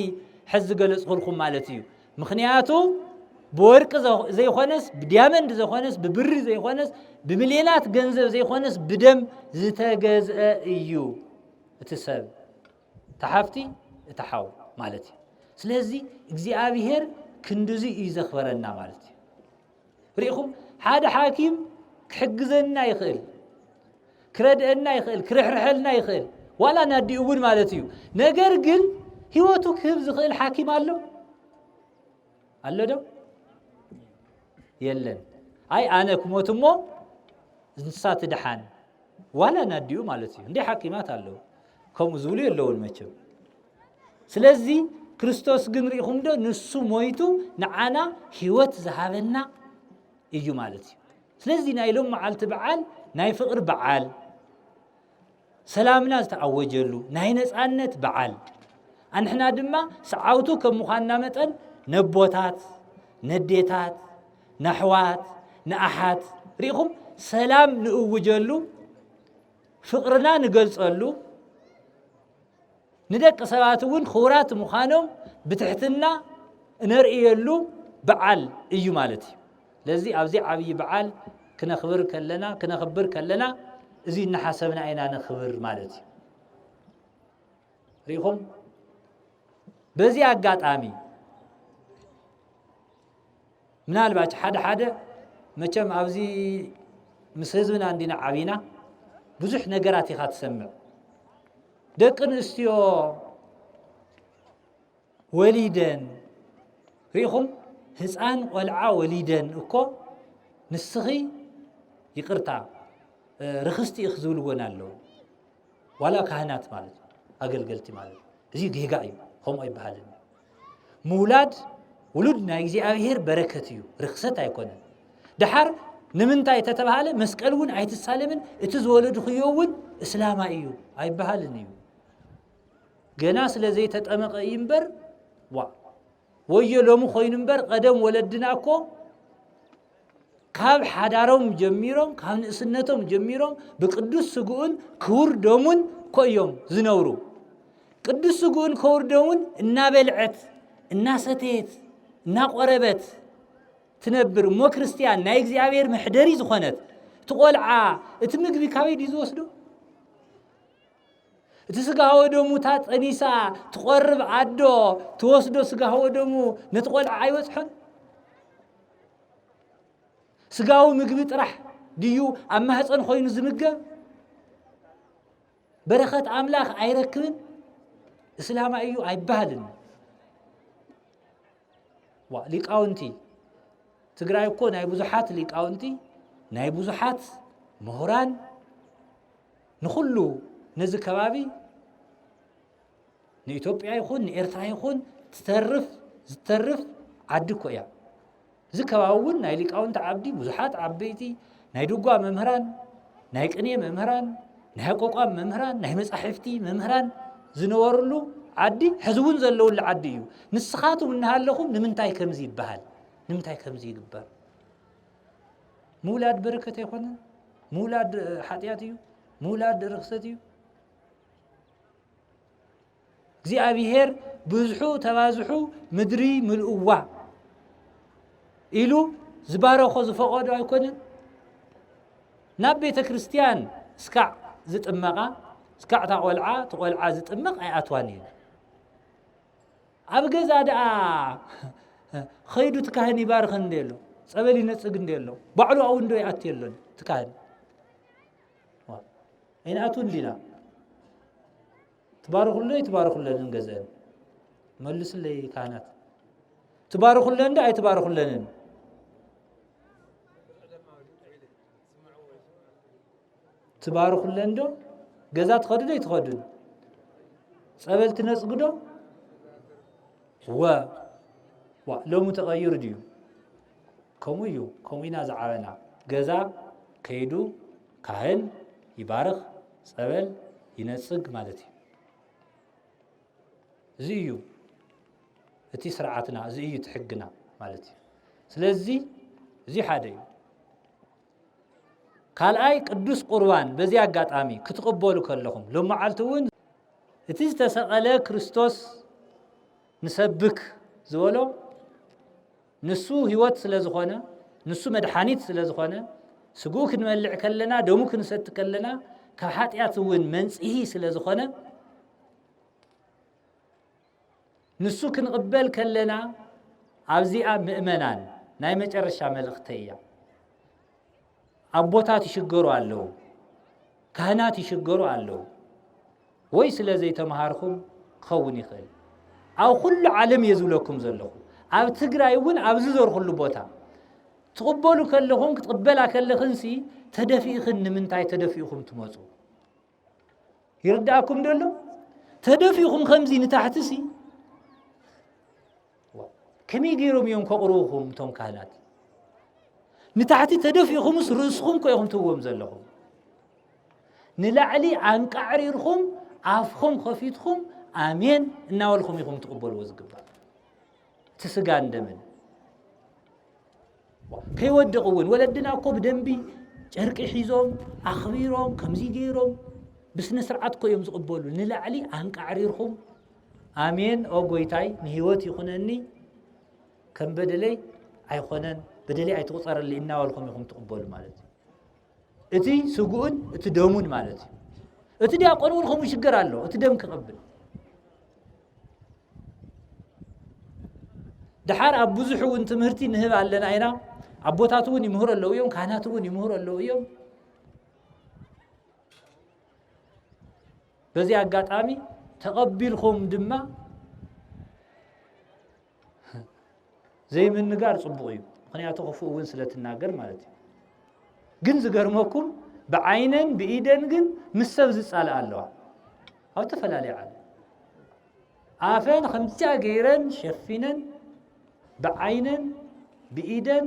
حز قلص خلكم مالتيو مخنياتو بورق زي خونس بديامند زي خونس ببر زي خونس بمليونات ገንዘብ زي خونس بدم زتجزأ ايو اتسب تحفتي اتحاو مالتي ስለዚህ እግዚአብሔር ክንዱዚ ይዘኽበረና ማለት ሪኹም ሓደ ሓኪም ክሕግዘና ይኽእል ክረድአና ይኽእል ክርሕርሐልና ይኽእል ዋላ ናዲኡውን ማለት እዩ ነገር ግን ህይወቱ ክህብ ዝኽእል ሓኪም ኣሎ ዶ የለን አይ አነ ኩሞትሞ እንስሳት ድሓን ዋላ ናዲኡ ማለት እዩ እንደ ሓኪማት አለው ከምኡ ዝብሉ የለውን መቸም ስለዚህ ክርስቶስ ግን ሪኹም ዶ ንሱ ሞይቱ ንዓና ህይወት ዝሃበና እዩ ማለት እዩ ስለዚህ ናይ ሎም መዓልቲ በዓል ናይ ፍቅር በዓል ሰላምና ዝተዓወጀሉ ናይ ነፃነት በዓል አንሕና ድማ ሰዓውቱ ከም ምዃንና መጠን ነቦታት ነዴታት ናሕዋት ንኣሓት ሪኹም ሰላም ንእውጀሉ ፍቅርና ንገልጸሉ ندق سباتون خورات مخانم بتحتنا نرئيلو بعال ايو مالتي لذي ابزي عبي بعال كنا خبر كلنا زي نحاسبنا اينا نخبر مالتي ريهم بزي اقاطامي منال باج حدا مچم ابزي مسهزنا عندنا عبينا بزح نغراتي خا تسمع دقن استيو وليدن ريخم هزان ولعا وليدن اكو نسخي يقرتا رخصتي يخزول ونالو ولا كهنات مالت اغلغلتي مالت زي غيغاي هم اي بحالن مولاد ولدنا እግዚአብሔር በረከትዩ رخصت አይኮነን دحر نمنتاي تتبهاله مسقلون አይተሳለምን እትዝወለዱ خيوውን እስላማ እዩ አይበሃልን እዩ ገና ስለዚህ ተጠመቀ ይንበር ወየሎሙ ኮይንበር ቀደም ወለድናኮ ካብ ሓዳሮም ጀሚሮም ካብ ንእስነቶም ጀሚሮም በቅዱስ ስጉኡን ክቡር ደሙን ኮዮም ዝነውሩ ቅዱስ ስጉኡን ክቡር ደሙን እናበልዐት እናሰተት እናቆረበት ትነብር ሞ ክርስቲያን ናይ እግዚአብሔር መሕደሪ ዝኾነት ትቆልዓ እቲ ምግቢ ካበይ ዲዝወስዶ تسقى ودمو تات أنيسا تقرب عدو توسدو سقى ودمو نتقول عايوز حن سقاو مقبت رح ديو أما هسأن خوين زمقة برخة أملاخ عيركبن إسلام أيو عيبهلن ليك أونتي تقرأي يكون ناي بزحات ليك أونتي ناي بزحات مهران نخلو نزل كبابي نإثيوبيا يخون نإرترا يخون تترف عدكو يا زكواون نايليك أونت عبدي بزحات عبيتي نايدوغا ممهران نايقني ممهران نايقوقا ممهران ناي مصحفتي ممهران زنورلو عدي حزبون زلو العدي نسخاتو من هاللخم نمنتاي كمزي يبحال نمنتاي كمزي يقبر مولاد بركه يخون مولاد حطياتي مولاد رخصتي እግዚአብሔር ብዙሑ ተባዝሑ ምድሪ ምልኡዋ ኢሉ ዝባረኾ ዝፈቀዶ አይኮነን ናብ ቤተ ክርስቲያን እስካዕ ዝጥመቃ እስካዕ ተቆልዓ ዝጥመቅ አይኣትዋን እዩ ኣብ ገዛ ደኣ ኸይዱ ትካህን ይባርኽ እንደሎ ጸበል ይነጽግ እንደሎ ባዕሉ ኣው እንዶ ይኣትየሎን ትካህን አይናቱን ሊና تبارك الله ننجزين ملس لي كانت تبارك الله ندا أي تبارك الله نن تبارك الله ندو جزات خدود يتخدون قبلت ناس قدو لو متغير ديو كم يناز عنا جزا كيدو كهن يبارك قبل ينسق مالتي زيو اتي سرعتنا زيو تحقنا مالتي سلازي زي حدا قال اي قدوس قربان بزي اغاطامي كتقبلوا كلهم لما علتون اتي تسقله كريستوس ንሰብክ ዝበሎ ንሱ ህይወት ስለ ዝኾነ ንሱ መድሓኒት ስለ ዝኾነ ስጉ ክንመልዕ ከለና ደሙ ክንሰጥ ከለና ካብ ኃጢአት እውን መንጽሂ ስለ ዝኾነ ንሱ ክንቅበል ከለና ኣብዚኣ ምእመናን ናይ መጨረሻ መልእኽቲ እያ ኣቦታት ይሽገሩ ኣለዉ ካህናት ይሽገሩ ኣለዉ ወይ ስለ ዘይተማሃርኩም ክኸውን ይኽእል ኣብ ኩሉ ዓለም የዝብለኩም ዘለኹ ኣብ ትግራይ እውን ኣብዚ ዘርኩሉ ቦታ ትቕበሉ ከለኹም ክትቕበላ ከለኽንሲ ተደፊእኽን ንምንታይ ተደፊእኹም ትመፁ ይርዳእኩም ደሎ ተደፊእኹም ከምዚ ንታሕትሲ ከመይ ገይሮም እዮም ከቕርቡኹም እቶም ካህናት ንታሕቲ ተደፊእኹምስ ርእስኹም ኮይኹም ትብዎም ዘለኹም ንላዕሊ አንቃዕሪርኹም ኣፍኹም ከፊትኹም ኣሜን እናበልኹም ኢኹም ትቕበልዎ ዝግባእ ትስጋ እንደምን ከይወድቕ እውን ወለድና እኮ ብደንቢ ጨርቂ ሒዞም ኣኽቢሮም ከምዚ ገይሮም ብስነ ስርዓት እኮ እዮም ዝቕበሉ ንላዕሊ አንቃዕሪርኹም ኣሜን ኦ ጎይታይ ንህይወት ይኹነኒ ከም በደለይ ኣይኾነን በደለይ ኣይትቁፀረሊ እናበልኹም ኢኹም ትቕበሉ ማለት እዩ እቲ ስጉኡን እቲ ደሙን ማለት እዩ እቲ ዲያቆን እውን ከምኡ ይሽገር ኣሎ እቲ ደም ክቕብል ድሓር ኣብ ብዙሕ እውን ትምህርቲ ንህብ ኣለና ኢና ኣቦታት እውን ይምህሩ ኣለዉ እዮም ካህናት እውን ይምህሩ ኣለዉ እዮም በዚ ኣጋጣሚ ተቐቢልኩም ድማ ዘይምንጋር ጽቡቕ እዩ ምክንያቱ ክፉእ እውን ስለትናገር ማለት እዩ ግን ዝገርመኩም ብዓይነን ብኢደን ግን ምስ ሰብ ዝጻልእ ኣለዋ ኣብ ተፈላለየ ዓለም ኣፈን ከምዛ ገይረን ሸፊነን ብዓይነን ብኢደን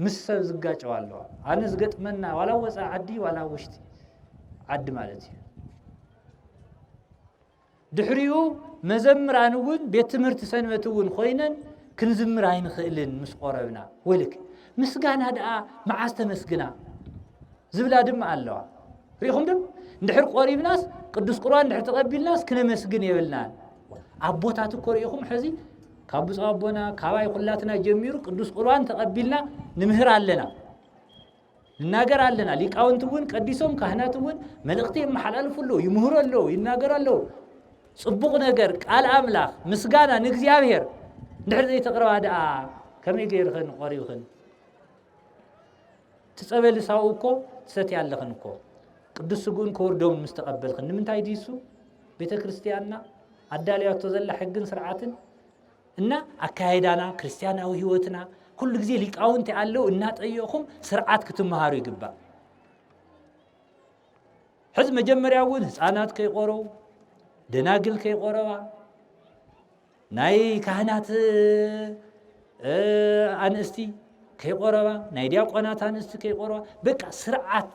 ምስ ሰብ ዝጋጨዋ ኣለዋ ኣነ ዝገጥመና ዋላ ወፃ ዓዲ ዋላ ውሽጢ ዓዲ ማለት እዩ ድሕሪኡ መዘምራን እውን ቤት ትምህርቲ ሰንበት እውን ኮይነን ክንዝምር ኣይንኽእልን ምስ ቆረብና ወልክ ምስጋና ደኣ መዓዝ ተመስግና ዝብላ ድማ ኣለዋ ሪኢኹም ዶ እንድሕር ቆሪብናስ ቅዱስ ቁርባን እንድሕር ተቐቢልናስ ክነመስግን የብልናን ኣቦታት እኮ ሪኢኹም ሕዚ ካብ ብፁዕ ኣቦና ካባይ ኩላትና ጀሚሩ ቅዱስ ቁርባን ተቐቢልና ንምህር ኣለና ንናገር ኣለና ሊቃውንቲ እውን ቀዲሶም ካህናት እውን መልእኽቲ የመሓላልፉ ኣለዉ ይምህሩ ኣለዉ ይናገሩ ኣለዉ ጽቡቕ ነገር ቃል ኣምላኽ ምስጋና ንእግዚኣብሔር እንድሕር ዘይተቕረባ ደኣ ከመይ ገይርኽን ቆሪብኽን ትጸበል ሳው እኮ ትሰትያ ኣለኽን እኮ ቅዱስ ስጉኡን ክቡር ደሙን ምስ ተቐበልኽን ንምንታይ ድይሱ ቤተ ክርስቲያንና ኣዳልያቶ ዘላ ሕግን ስርዓትን እና ኣካይዳና ክርስቲያናዊ ህይወትና ኩሉ ግዜ ሊቃውንቲ ኣለዉ እናጠየኹም ስርዓት ክትመሃሩ ይግባእ ሕዚ መጀመርያ እውን ህፃናት ከይቆረቡ ደናግል ከይቆረባ ናይ ካህናት ኣንስቲ ከይቆረባ ናይ ዲያቆናት ኣንስቲ ከይቆረባ በቃ ስርዓት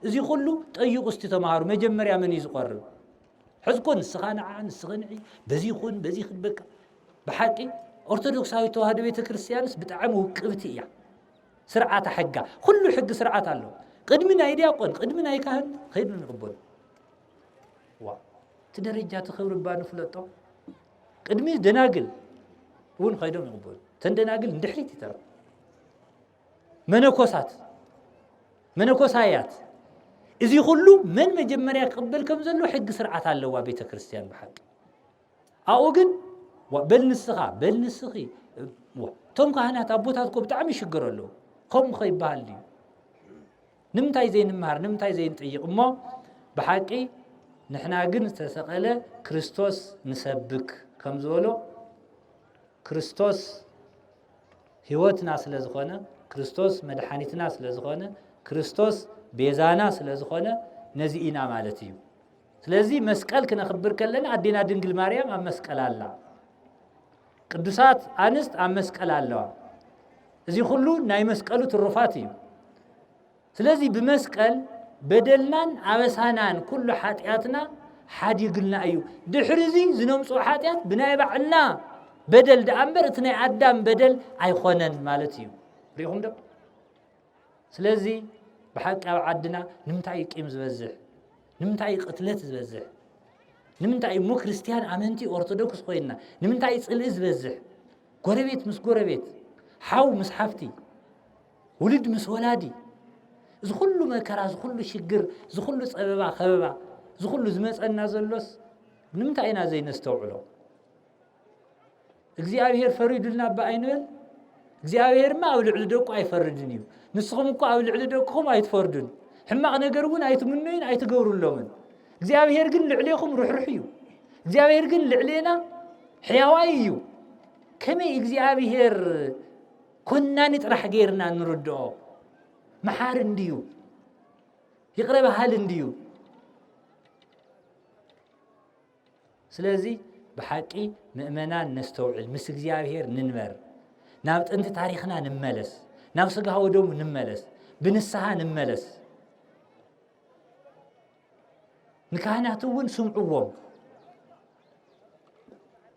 እዚ ኩሉ ጠይቁ እስቲ ተማሃሩ መጀመርያ መን እዩ ዝቆርብ ሕዚ ኮ ንስኻ ንዓ ንስኽንዒ በዚ ይኹን በዚ በቃ ብሓቂ ኦርቶዶክሳዊ ተዋህዶ ቤተ ክርስቲያንስ ብጣዕሚ ውቅብቲ እያ ስርዓት ሕጋ ኩሉ ሕጊ ስርዓት ኣሎ ቅድሚ ናይ ዲያቆን ቅድሚ ናይ ካህን ከይዱ ንቕበሉ ዋ እቲ ደረጃ ትኽብርባ ንፍለጦ ቅድሚ ደናግል እውን ከይዶም ይቕበሉ ተን ደናግል እንድሕሪት ይተረ መነኮሳያት እዚ ኩሉ መን መጀመርያ ክቕበል ከም ዘሎ ሕጊ ስርዓት ኣለዋ ቤተ ክርስቲያን ብሓቂ ኣብኡ ግን በልንስኻ በልንስኺ ቶም ካህናት ኣቦታት እኮ ብጣዕሚ ይሽገሩ ኣለዉ ከምኡ ኸይበሃል ድዩ ንምንታይ ዘይንምሃር ንምንታይ ዘይንጥይቕ እሞ ብሓቂ ንሕና ግን ዝተሰቐለ ክርስቶስ ንሰብክ ከም ዝበሎ ክርስቶስ ህይወትና ስለ ዝኾነ ክርስቶስ መድሓኒትና ስለ ዝኾነ ክርስቶስ ቤዛና ስለ ዝኾነ ነዚ ኢና ማለት እዩ ስለዚ መስቀል ክነኽብር ከለና ኣዴና ድንግል ማርያም ኣብ መስቀል ኣላ ቅዱሳት ኣንስት ኣብ መስቀል ኣለዋ እዚ ኩሉ ናይ መስቀሉ ትሩፋት እዩ ስለዚ ብመስቀል በደልናን ኣበሳናን ኩሉ ሓጢአትና ሓዲግልና እዩ ድሕሪ እዚ ዝነምፅኦ ሓጢአት ብናይ ባዕልና በደል ደኣ እምበር እቲ ናይ ኣዳም በደል ኣይኮነን ማለት እዩ ሪኢኹም ዶ ስለዚ ብሓቂ ኣብ ዓድና ንምንታይ ቂም ዝበዝሕ ንምንታይ ቅትለት ዝበዝሕ ንምንታይ እሞ ክርስቲያን ኣመንቲ ኦርቶዶክስ ኮይና ንምንታይ ጽልእ ዝበዝሕ ጎረቤት ምስ ጎረቤት ሓው ምስ ሓፍቲ ውልድ ምስ ወላዲ ዝኹሉ መከራ ዝኹሉ ሽግር ዝኹሉ ፀበባ ኸበባ ዝኹሉ ዝመፀና ዘሎስ ንምንታይ ኢና ዘይነስተውዕሎ እግዚአብሔር ፈሪዱልና በአይንበል እግዚአብሔርማ ኣብ ልዕሊ ደቁ ኣይፈርድን እዩ ንስኹም እኮ ኣብ ልዕሊ ደቁኹም ኣይትፈርዱን ሕማቕ ነገር እውን ኣይትምነዩን ኣይትገብሩሎምን እግዚአብሔር ግን ልዕሌኹም ርሕሩሕ እዩ እግዚአብሔር ግን ልዕሌና ሕያዋይ እዩ ከመይ እግዚአብሔር ኮናኒ ጥራሕ ገይርና ንርድኦ መሓር እንድዩ ይቅረ በሃል እንድዩ ስለዚ ብሓቂ ምእመናን ነስተውዕል ምስ እግዚአብሔር ንንበር ናብ ጥንቲ ታሪኽና ንመለስ ናብ ስጋ ወደሙ ንመለስ ብንስሓ ንመለስ ንካህናት እውን ስምዑዎም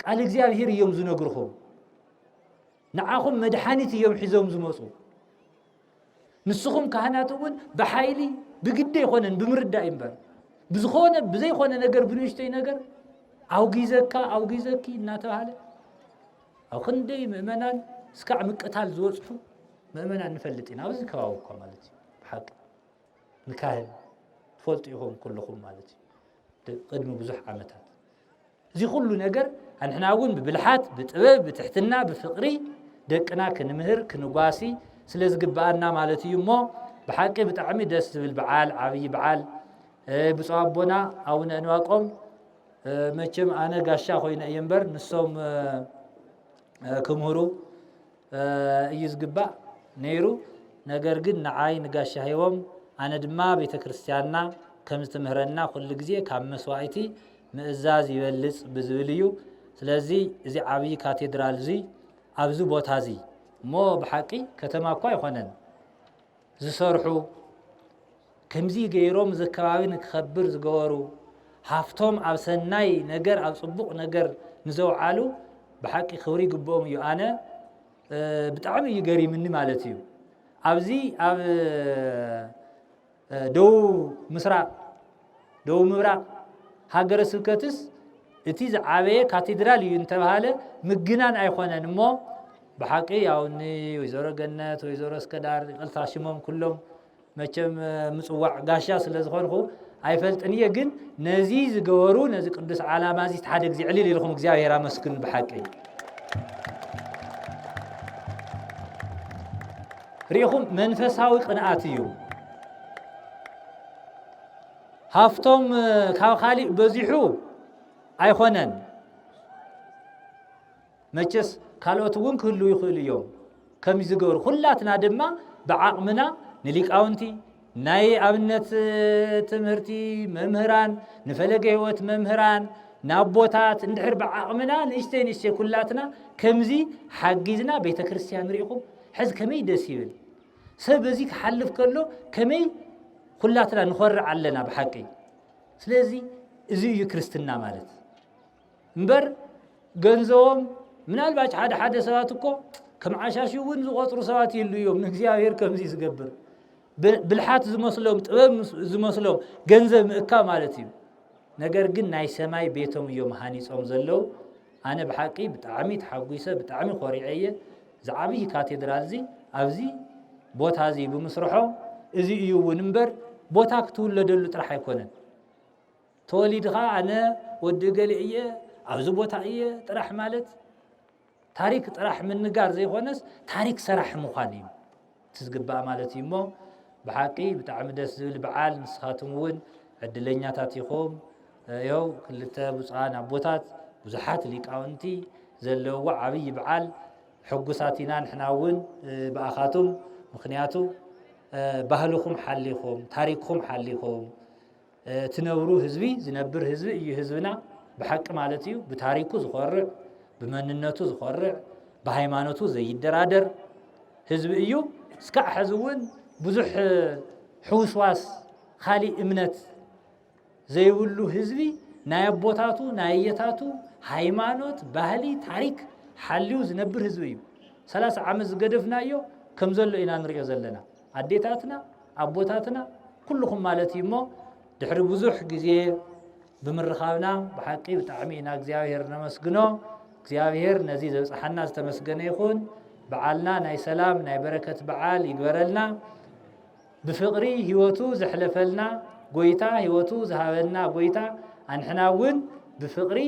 ቃል እግዚአብሔር እዮም ዝነግርኹም ንዓኹም መድሓኒት እዮም ሒዞም ዝመፁ ንስኹም ካህናት እውን ብሓይሊ ብግደ ይኾነን ብምርዳእ እምበር ብዝኾነ ብዘይኾነ ነገር ብንእሽተይ ነገር ኣውጊዘካ እናተባሃለ ኣብ ክንደይ ምእመናን እስካዕ ምቅታል ዝወፅሑ ምእመናን ንፈልጥ ኢና ኣብዚ ከባቢ እኳ ማለት እዩ ብሓቂ ንካህን ትፈልጡ ኢኹም ኩልኹም ማለት እዩ ቅድሚ ብዙሕ ዓመታት እዚ ኩሉ ነገር ኣንሕና እውን ብብልሓት ብጥበብ ብትሕትና ብፍቕሪ ደቅና ክንምህር ክንጓሲ ስለ ዝግባአና ማለት እዩ እሞ ብሓቂ ብጣዕሚ ደስ ዝብል በዓል ዓብይ በዓል ብፁዕ ኣቦና ኣቡነ ዕንባቆም መቸም ኣነ ጋሻ ኮይነ እየ እምበር ንሶም ክምህሩ እዩ ዝግባእ ነይሩ ነገር ግን ንዓይ ንጋሻ ሂቦም ኣነ ድማ ቤተ ክርስቲያንና ከም ዝትምህረና ኩሉ ግዜ ካብ መስዋእቲ ምእዛዝ ይበልፅ ብዝብል እዩ ስለዚ እዚ ዓብይ ካቴድራል እዚ ኣብዚ ቦታ እዚ እሞ ብሓቂ ከተማ እኳ ኣይኮነን ዝሰርሑ ከምዚ ገይሮም እዚ ከባቢ ንክኸብር ዝገበሩ ሃፍቶም ኣብ ሰናይ ነገር ኣብ ፅቡቕ ነገር ንዘውዓሉ ብሓቂ ክብሪ ይግብኦም እዩ ኣነ ብጣዕሚ እዩ ገሪምኒ ማለት እዩ ኣብዚ ኣብ ደቡብ ምስራቅ ደቡብ ምብራቅ ሃገረ ስብከትስ እቲ ዝዓበየ ካቴድራል እዩ እንተባሃለ ምግናን ኣይኮነን እሞ ብሓቂ ያውኒ ወይዘሮ ገነት ወይዘሮ እስከዳር ይቕልታ ሽሞም ኩሎም መቸም ምፅዋዕ ጋሻ ስለ ዝኾንኹ ኣይፈልጥን እየ ግን ነዚ ዝገበሩ ነዚ ቅዱስ ዓላማ እዚ ሓደ ግዜ ዕሊል ኢልኩም እግዚአብሔር ኣመስግኑ ብሓቂ ሪኢኹም መንፈሳዊ ቅንኣት እዩ ሃፍቶም ካብ ካሊእ በዚሑ ኣይኮነን መቸስ ካልኦት እውን ክህሉ ይኽእሉ እዮም ከምዚ ዝገበሩ ኩላትና ድማ ብዓቕምና ንሊቃውንቲ ናይ ኣብነት ትምህርቲ መምህራን ንፈለገ ህይወት መምህራን ናቦታት እንድሕር ብዓቕምና ንእሽተይ ኩላትና ከምዚ ሓጊዝና ቤተ ክርስቲያን ሪኢኹም ሕዚ ከመይ ደስ ይብል ሰብ በዚ ክሓልፍ ከሎ ከመይ ኩላትና ንኾርዕ ኣለና ብሓቂ ስለዚ እዚ እዩ ክርስትና ማለት እምበር ገንዘቦም ምናልባች ሓደ ሰባት እኮ ከም ዓሻሽ እውን ዝቆፅሩ ሰባት ይሉ እዮም ንእግዚአብሔር ከምዚ ዝገብር ብልሓት ዝመስሎም ጥበብ ዝመስሎም ገንዘብ ምእካብ ማለት እዩ ነገር ግን ናይ ሰማይ ቤቶም እዮም ሃኒፆም ዘለው ኣነ ብሓቂ ብጣዕሚ ተሓጒሰ ብጣዕሚ ኮሪዐየ ዝዓብይ ካቴድራል እዚ ኣብዚ ቦታ እዚ ብምስርሖ እዚ እዩ እውን እምበር ቦታ ክትውለደሉ ጥራሕ ኣይኮነን ተወሊድኻ ኣነ ወዲ ገሌ እየ ኣብዚ ቦታ እየ ጥራሕ ማለት ታሪክ ጥራሕ ምንጋር ዘይኮነስ ታሪክ ሰራሕ ምዃን እዩ ትዝግባእ ማለት እዩ እሞ ብሓቂ ብጣዕሚ ደስ ዝብል በዓል ንስኻትኩም እውን ዕድለኛታት ኢኹም ያው ክልተ ብፁዓን ኣቦታት ብዙሓት ሊቃውንቲ ዘለውዎ ዓብይ በዓል ሕጉሳት ኢና ንሕና እውን ብኣኻቱም ምክንያቱ ባህልኹም ሓሊኹም ታሪክኹም ሓሊኹም ትነብሩ ህዝቢ ዝነብር ህዝቢ እዩ ህዝብና ብሓቂ ማለት እዩ ብታሪኩ ዝኮርዕ ብመንነቱ ዝኮርዕ ብሃይማኖቱ ዘይደራደር ህዝቢ እዩ እስካዕ ሕዚ እውን ብዙሕ ሕውስዋስ ካሊእ እምነት ዘይብሉ ህዝቢ ናይ ኣቦታቱ ናይ እየታቱ ሃይማኖት ባህሊ ታሪክ ሓልዩ ዝነብር ህዝቢ እዩ 30 ዓመት ዝገደፍናዮ ከም ዘሎ ኢና ንሪኦ ዘለና ኣዴታትና ኣቦታትና ኩልኩም ማለት እዩ እሞ ድሕሪ ብዙሕ ግዜ ብምርኻብና ብሓቂ ብጣዕሚ ኢና እግዚኣብሔር ነመስግኖ እግዚኣብሔር ነዚ ዘብፅሓና ዝተመስገነ ይኹን በዓልና ናይ ሰላም ናይ በረከት በዓል ይግበረልና ብፍቕሪ ህይወቱ ዘሕለፈልና ጎይታ ህይወቱ ዝሃበና ጎይታ አንሕና እውን ብፍቕሪ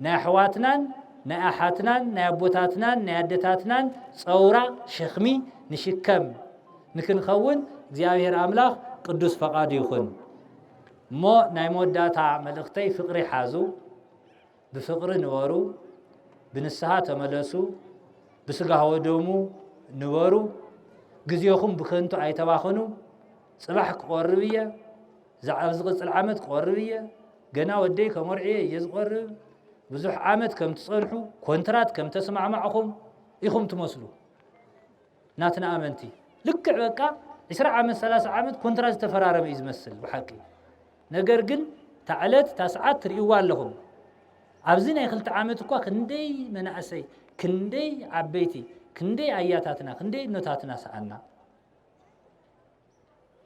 ናይ ኣሕዋትናን ናይ ኣሓትናን ናይ ኣቦታትናን ናይ ኣደታትናን ፀውራ ሸኽሚ ንሽከም ንክንኸውን እግዚኣብሔር ኣምላኽ ቅዱስ ፈቃዱ ይኹን እሞ ናይ መወዳእታ መልእኽተይ ፍቕሪ ሓዙ ብፍቕሪ ንበሩ ብንስሓ ተመለሱ ብስጋ ወደሙ ንበሩ ግዜኹም ብከንቱ ኣይተባኽኑ ጽባሕ ክቆርብ እየ ዛዕባ ዝቕፅል ዓመት ክቆርብ እየ ገና ወደይ ከመርዕየ እየ ዝቆርብ ብዙሕ ዓመት ከም ትጸንሑ ኮንትራት ከም ተስማዕማዕኹም ኢኹም ትመስሉ ናትና ኣመንቲ ልክዕ በቃ 20 ዓመት 30 ዓመት ኮንትራት ዝተፈራረመ እዩ ዝመስል ብሓቂ ነገር ግን ታዕለት ታስዓት ትርእይዋ ኣለኹም ኣብዚ ናይ 2 ዓመት እኳ ክንደይ መናእሰይ ክንደይ ዓበይቲ ክንደይ ኣያታትና ክንደይ እኖታትና ሰኣና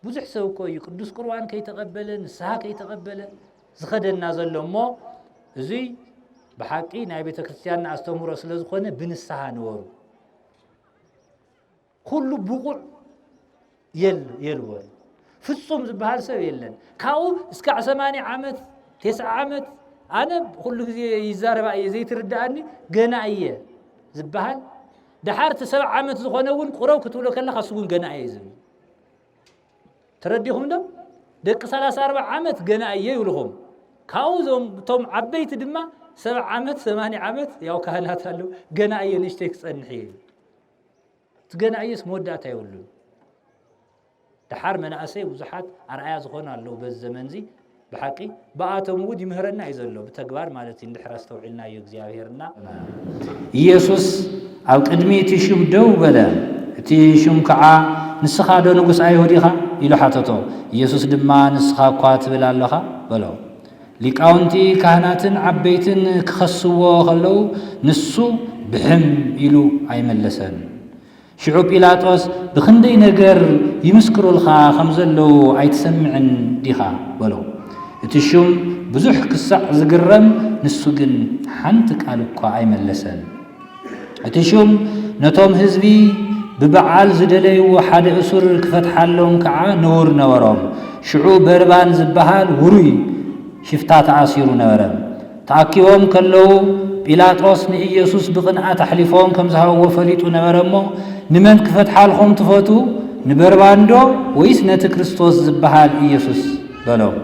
ብዙሕ ሰብ እኮ እዩ ቅዱስ ቁርባን ከይተቐበለ ንስሓ ከይተቐበለ ዝኸደና ዘሎ እሞ እዙይ ብሓቂ ናይ ቤተ ክርስቲያንና ኣስተምህሮ ስለ ዝኾነ ብንስሓ ንበሩ ኩሉ ብቁዕ የልወን ፍጹም ዝበሃል ሰብ የለን ካብኡ እስካዕ 80 ዓመት 9 ዓመት ኣነ ኩሉ ግዜ ይዛረባ እየ ዘይትርዳእኒ ገና እየ ዝበሃል ድሓር 7 ዓመት ዝኾነ እውን ቁረብ ክትብሎ ከለካ እሱ እውን ገና እየ ዝብል ተረዲኹም ዶ ደቂ 34 ዓመት ገና እየ ይብልኹም ካብኡ ቶም ዓበይቲ ድማ 7 ዓመት 80 ዓመት ያው ካህናት ኣለው ገና እየ ንእሽተይ ክፀንሕ እየ ገና እየስ መወዳእታ የብሉን ድሓር መናእሰይ ብዙሓት ኣርኣያ ዝኾኑ ኣለው በዚ ዘመን እዚ ብሓቂ ብኣቶም ውድ ይምህረና እዩ ዘሎ ብተግባር ማለት እዩ እንድሕር ኣስተውዒልና እዩ እግዚኣብሔርና ኢየሱስ ኣብ ቅድሚ እቲ ሹም ደው በለ እቲ ሹም ከዓ ንስኻ ዶ ንጉስ ኣይሁድ ኢኻ ኢሉ ሓተቶ ኢየሱስ ድማ ንስኻ እኳ ትብል ኣለኻ በሎ ሊቃውንቲ ካህናትን ዓበይትን ክኸስዎ ከለው ንሱ ብሕም ኢሉ ኣይመለሰን ሽዑ ጲላጦስ ብክንደይ ነገር ይምስክሩልኻ ከም ዘለው ኣይትሰምዕን ዲኻ በሎ እቲ ሹም ብዙሕ ክሳዕ ዝግረም ንሱ ግን ሓንቲ ቃል እኳ ኣይመለሰን እቲ ሹም ነቶም ህዝቢ ብበዓል ዝደለይዎ ሓደ እሱር ክፈትሓሎም ከዓ ንውር ነበሮም ሽዑ በርባን ዝበሃል ውሩይ ሽፍታ ተኣሲሩ ነበረ ተኣኪቦም ከለው ጲላጦስ ንኢየሱስ ብቕንዓት ኣሕሊፎም ከም ዝሃብዎ ፈሊጡ ነበረ እሞ ንመን ክፈትሓልኹም ትፈቱ ንበርባን ዶ ወይስ ነቲ ክርስቶስ ዝበሃል ኢየሱስ በሎም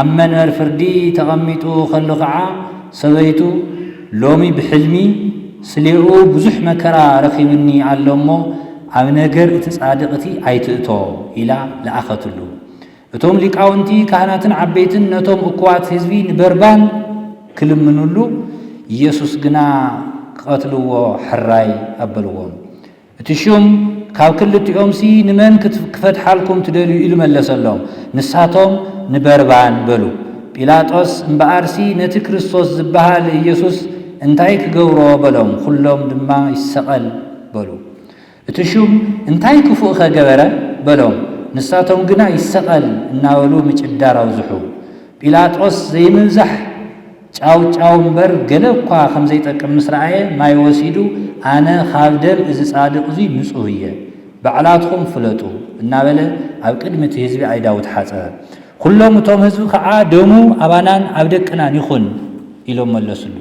ኣብ መንበር ፍርዲ ተቐሚጡ ከሎ ከዓ ሰበይቱ ሎሚ ብሕልሚ ስሊኡ ብዙሕ መከራ ረኺብኒ ኣሎ እሞ ኣብ ነገር እቲ ጻድቕቲ ኣይትእቶ ኢላ ለኣኸትሉ እቶም ሊቃውንቲ ካህናትን ዓበይትን ነቶም እኩባት ህዝቢ ንበርባን ክልምንሉ ኢየሱስ ግና ክቐትልዎ ሕራይ ኣበልዎም እቲ ሹም ካብ ክልቲኦምሲ ንመን ክፈትሓልኩም ትደልዩ ኢሉ መለሰሎም ንሳቶም ንበርባን በሉ ጲላጦስ እምበኣርሲ ነቲ ክርስቶስ ዝበሃል ኢየሱስ እንታይ ክገብሮ በሎም ኩሎም ድማ ይሰቐል በሉ እቲ ሹም እንታይ ክፉእ ከገበረ በሎም ንሳቶም ግና ይሰቐል እናበሉ ምጭዳር ኣውዝሑ ጲላጦስ ዘይምብዛሕ ጫው እምበር ገለ እኳ ከም ዘይጠቅም ምስ ረኣየ ማይ ወሲዱ ኣነ ካብ ደም እዚ ጻድቕ እዙይ ንጹህ እየ ባዕላትኩም ፍለጡ እናበለ ኣብ ቅድሚ እቲ ህዝቢ ኣይዳው ተሓፀ ኩሎም እቶም ህዝቢ ከዓ ደሙ ኣባናን ኣብ ደቅናን ይኹን ኢሎም መለስሉ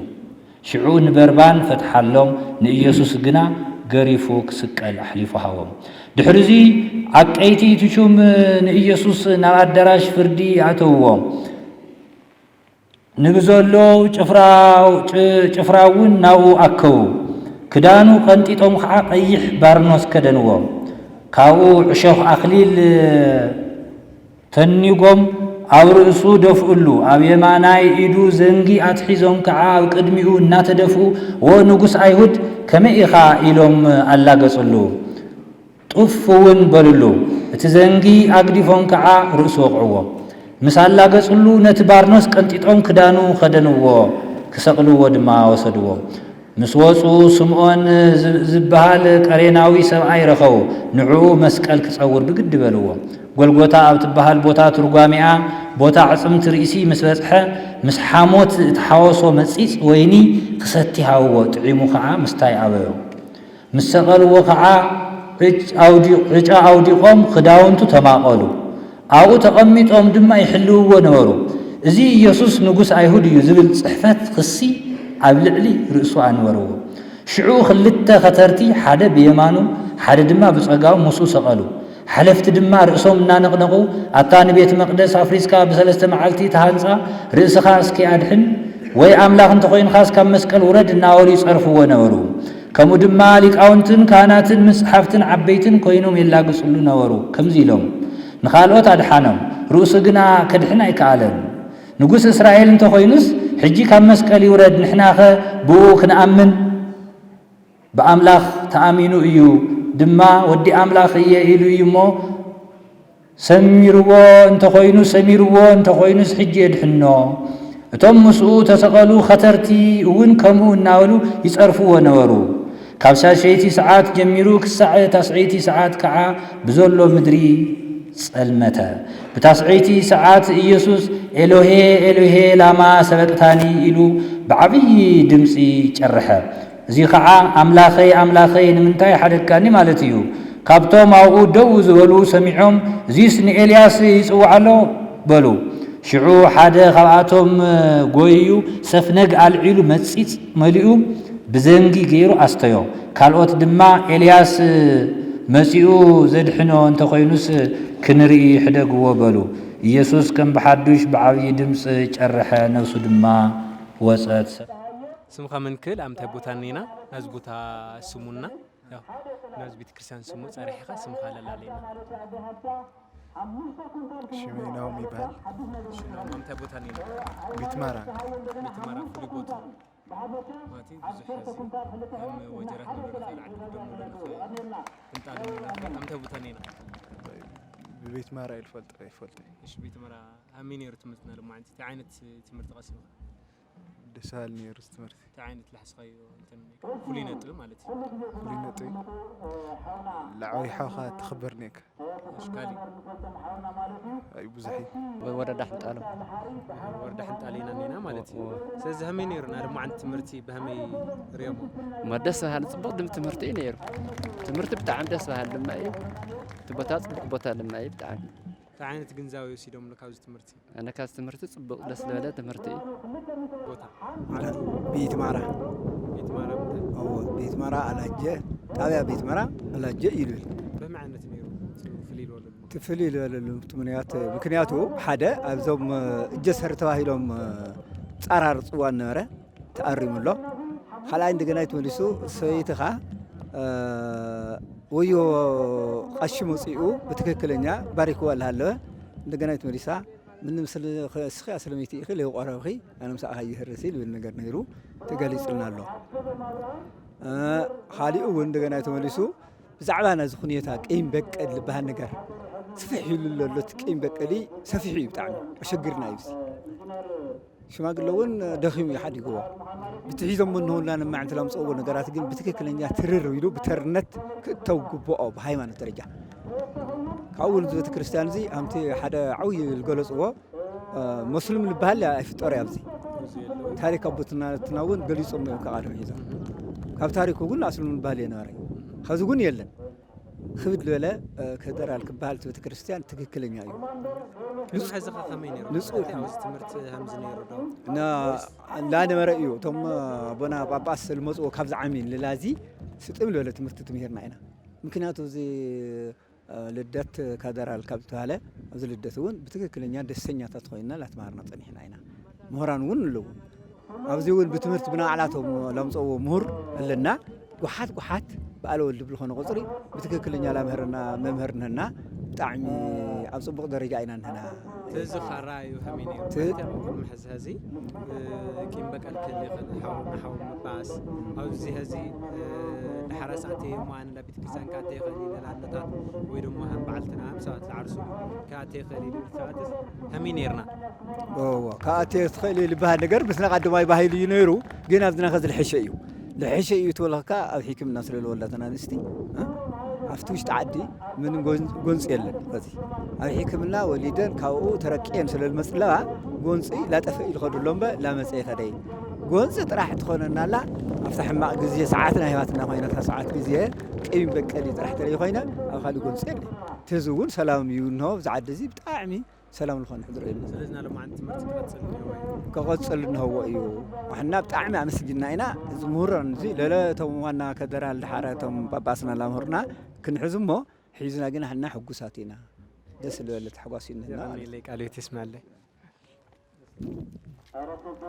ሽዑ ንበርባን ፈትሓሎም ንኢየሱስ ግና ገሪፉ ክስቀል ኣሕሊፉ ሃቦም ድሕሪ እዚ ዓቀይቲ እቲ ሹም ንኢየሱስ ናብ ኣዳራሽ ፍርዲ ኣተውዎም ንብዘሎ ጭፍራ እውን ናብኡ ኣከቡ ክዳኑ ቀንጢጦም ከዓ ቀይሕ ባርኖስ ከደንዎ ካብኡ ዕሾኽ ኣኽሊል ተኒጎም ኣብ ርእሱ ደፍኡሉ ኣብ የማናይ ኢዱ ዘንጊ ኣትሒዞም ከዓ ኣብ ቅድሚኡ እናተደፍኡ ወ ንጉስ ኣይሁድ ከመይ ኢኻ ኢሎም ኣላገጽሉ ጡፍ እውን በልሉ እቲ ዘንጊ ኣግዲፎም ከዓ ርእሱ ወቕዕዎ ምስ ኣላገጽሉ ነቲ ባርኖስ ቀንጢጦም ክዳኑ ኸደንዎ ክሰቕልዎ ድማ ወሰድዎ ምስ ወፁ ስምዖን ዝበሃል ቀሬናዊ ሰብኣይ ረኸቡ ንዕኡ መስቀል ክጸውር ብግዲ በልዎ ጎልጎታ ኣብ ትበሃል ቦታ ትርጓሚኣ ቦታ ዕፅምቲ ርእሲ ምስ በጽሐ ምስ ሓሞት እትሓወሶ መጺጽ ወይኒ ክሰቲ ሃውዎ ጥዒሙ ከዓ ምስታይ ኣበዮ ምስ ሰቐልዎ ከዓ ዕጫ ኣውዲቖም ክዳውንቱ ተማቐሉ ኣብኡ ተቐሚጦም ድማ ይሕልውዎ ነበሩ እዚ ኢየሱስ ንጉስ ኣይሁድ እዩ ዝብል ጽሕፈት ክሲ ኣብ ልዕሊ ርእሱ ኣንበርዎ ሽዑ ክልተ ኸተርቲ ሓደ ብየማኑ ሓደ ድማ ብጸጋው ሙሱ ሰቐሉ ሓለፍቲ ድማ ርእሶም እናነቕነቑ ኣታ ንቤት መቕደስ ኣፍሪስካ ብሰለስተ መዓልቲ ተሃንጻ ርእስኻ እስኪ ኣድሕን ወይ ኣምላኽ እንተኾይንኻስ ካብ መስቀል ውረድ እናበሉ ይጸርፍዎ ነበሩ ከምኡ ድማ ሊቃውንትን ካህናትን መጽሓፍትን ዓበይትን ኮይኖም የላግጹሉ ነበሩ ከምዚ ኢሎም ንኻልኦት ኣድሓኖም ርእሱ ግና ከድሕን ኣይከኣለን ንጉስ እስራኤል እንተኾይኑስ ሕጂ ካብ መስቀል ይውረድ ንሕናኸ ብኡ ክንኣምን ብኣምላኽ ተኣሚኑ እዩ ድማ ወዲ ኣምላኽ እየ ኢሉ እዩ እሞ ሰሚርዎ እንተኾይኑስ ሕጂ የድሕኖ እቶም ምስኡ ተሰቐሉ ኸተርቲ እውን ከምኡ እናበሉ ይጸርፍዎ ነበሩ ካብ ሻሸይቲ ሰዓት ጀሚሩ ክሳዕ ታስዓይቲ ሰዓት ከዓ ብዘሎ ምድሪ ጸልመተ ብታስዓይቲ ሰዓት ኢየሱስ ኤሎሄ ኤሎሄ ላማ ሰበቅታኒ ኢሉ ብዓብዪ ድምፂ ጨርሐ እዚ ከዓ ኣምላኸይ ኣምላኸይ ንምንታይ ሓደግካኒ ማለት እዩ ካብቶም ኣብኡ ደው ዝበሉ ሰሚዖም እዚስ ንኤልያስ ይጽውዓሎ በሉ ሽዑ ሓደ ካብኣቶም ጎይዩ ሰፍነግ ኣልዒሉ መጺጽ መሊኡ ብዘንጊ ገይሩ ኣስተዮ ካልኦት ድማ ኤልያስ መጺኡ ዘድሕኖ እንተኾይኑስ ክንርኢ ሕደግዎ በሉ ኢየሱስ ከም ብሓዱሽ ብዓብዪ ድምፂ ጨርሐ ነፍሱ ድማ ወፀት ስምኻ መንክል ኣብ ምንታይ ቦታ ኔና ናዝ ቦታ ስሙና ናዝ ቤተ ክርስቲያን ስሙ ጸሪሕኻ ስምኻ ለላለየና ሽሜናውም ይበሃል ሽሜናውም ኣብ ምንታይ ቦታ ኔና ቤትማራ ፍሉይ ቦታ ማለቲ ብዙሕ ህዝቢ ከም ወጀራት ንብሎ ንኽእል ዓዲ ደሞ ንኽእል ክንጣል ንኽእል ኣብ ምንታይ ቦታ ኔና ብቤትማራ ይፈልጥ እሺ ቤትማራ ኣመይ ነይሩ ትምህርትና ልማዓንቲ እንታይ ዓይነት ትምህርቲ ቀሲምካ ደሳል ነይሩ ትምህርቲ እንታይ ዓይነት ላሕስኻዮ እንትን ፍሉይ ነጥብ ማለት እዩ ፍሉይ ነጥብ ላዕባይ ሓውኻ ተኸበርኒካ እሺ ካሊእ ኣይ ብዙሕ ወረዳ ሕንጣሎ ወረዳ ሕንጣሎ ኢና ኔና ማለት እዩ ስለዚ ሀመይ ነይሩና ልማዓንቲ ትምህርቲ ብሀመይ ርዮሞ ደስ በሃሊ ጽቡቕ ድም ትምህርቲ እዩ ነይሩ ትምህርቲ ብጣዕሚ ደስ በሃሊ ድማ እዩ እቲ ቦታ ጽቡቕ ቦታ ድማ እዩ ብጣዕሚ እንታይ ዓይነት ግንዛቤ ወሲዶም ካብዚ ትምህርቲ ኣነ ካብዚ ትምህርቲ ጽቡቕ ደስ ዝበለ ትምህርቲ እዩ ቦታ ቤትማራ ቤትማራ ኣላጀ ጣብያ ቤትማራ ኣላጀ ይብል በመይ ዓይነት ነይሩ ትፍልይ ዝበለሉ ምክንያቱ ሓደ ኣብዞም እጀሰር ተባሂሎም ጻራር ጽዋን ነበረ ተኣሪሙሎ ካልኣይ እንደገና ተመሊሱ ሰበይትኻ ወዮ ቀሺ መጽኡ በትክክለኛ ባሪክዋ ኣለሃለወ እንደገና ተመሊሳ ምን ምስል እስኺ ኣስለሚቲ ኢኺ ለይቆረብኺ ኣነ ምሳኻ ይህርሲ ልብል ነገር ነይሩ ተገሊጽልና ኣሎ ካሊኡ እውን እንደገና ተመሊሱ ብዛዕባ ናዚ ኩነታ ቀይም በቀል ዝበሃል ነገር ስፍሕ ኢሉ ኣሎ እቲ ቀይም በቀሊ ሰፊሕ እዩ ብጣዕሚ ኣሸጊርና እዩ ሽማግለ እውን ደኺሙ ይሓዲግዎ ብትሒዞም እንሆና ንማዕንቲ ላምፅዎ ነገራት ግን ብትክክለኛ ትርር ኢሉ ብተርነት ክእተው ግብኦ ብሃይማኖት ደረጃ ካብኡ እዚ ቤተ ክርስቲያን እዚ ኣምቲ ሓደ ዓብዪ ዝገለፅዎ መስሉም ዝበሃል ኣይፍጠር እዩ ኣብዚ ታሪክ ኣቦትና እውን ገሊፆም እዮም ከቃድም ሒዞም ካብ ታሪኩ ግን ኣስሉም ዝበሃል የነበረ ከዚ ግን የለን ክብድ ዝበለ ከደራል ክበሃል ቤተ ክርስቲያን ትክክለኛ እዩ ሕዝኻ ከመይ ነይሩ ንጹህ ትምህርቲ ሃምዚ ነይሩ ዶ እንዳነበረ እዩ እቶም ኣቦና ጳጳስ ዝመፅዎ ካብዚ ዓሚ ንላዚ ስጥም ዝበለ ትምህርቲ ትምህርና ኢና ምክንያቱ እዚ ልደት ካደራል ካብ ዝተባሃለ ኣብዚ ልደት እውን ብትክክለኛ ደስተኛታት ኮይና ላተማሃርና ፀኒሕና ኢና ምሁራን እውን ኣለዉ ኣብዚ እውን ብትምህርቲ ብናዕላቶም ላምፅዎ ምሁር ኣለና ጉሓት በዓለ ወልዲ ብልኾነ ቁፅሪ ብትክክለኛ ላምህርና መምህር ንህና ብጣዕሚ ኣብ ፅቡቕ ደረጃ ኢና ንህና እዚ ኻራዩ ከመይ ነይሩ ማለት ሕዚ ሕዚ ቂም በቀል ክህሊ ይኽእል ሓው ምባስ ኣብዚ ሕዚ ድሓራ ሰዓተ እዋን ናብ ቤተ ክርስቲያን ከኣተ ይኽእል ንላሎታት ወይ ድማ ከም በዓልትና ሰባት ዝዓርሱ ከኣተ ይኽእል ኢሉ ሰባትስ ከመይ ነይርና ከኣተ ትኽእል ዝበሃል ነገር ብስነ ቀዳማይ ባህሊ እዩ ነይሩ ግን ኣብዝና ከዚ ልሕሸ እዩ ልሕሸ እዩ ትበልካ ኣብ ሕክምና ስለ ዝወላተና ንስቲ ኣብቲ ውሽጢ ዓዲ ምንም ጎንፂ የለን ከዚ ኣብ ሕክምና ወሊደን ካብኡ ተረቂየን ስለ ዝመፅለዋ ጎንፂ ላጠፈ ኢሉ ኸድሎ እምበ ላመፀየ ከደይ ጎንፂ ጥራሕ ትኾነናላ ኣብታ ሕማቕ ግዜ ሰዓትና ህይወትና ኮይነታ ሰዓት ግዜ ቅይም በቀሊ ጥራሕ ተለይ ኮይነ ኣብ ካሊእ ጎንፂ የለን ትዝ እውን ሰላም እዩ እንሆ ብዛ ዓዲ እዚ ብጣዕሚ ሰላም ልኾነ ሕድሮ እዩ ስለዝና ሎማዓንቲ ትምህርቲ ክቐፅል እኒሄዎ እዩ ክቐፅል እንህዎ እዩ ዋሕና ብጣዕሚ ኣመስጊና ኢና እዚ ምሁራን እዚ ለለ እቶም ዋና ከደራል ድሓረ እቶም ጳጳስና ላምህርና ክንሕዝ እሞ ሒዝና ግን ሕና ሕጉሳት ኢና ደስ ዝበለ ተሕጓስ እዩ ንህና ቃልዮት ይስማለይ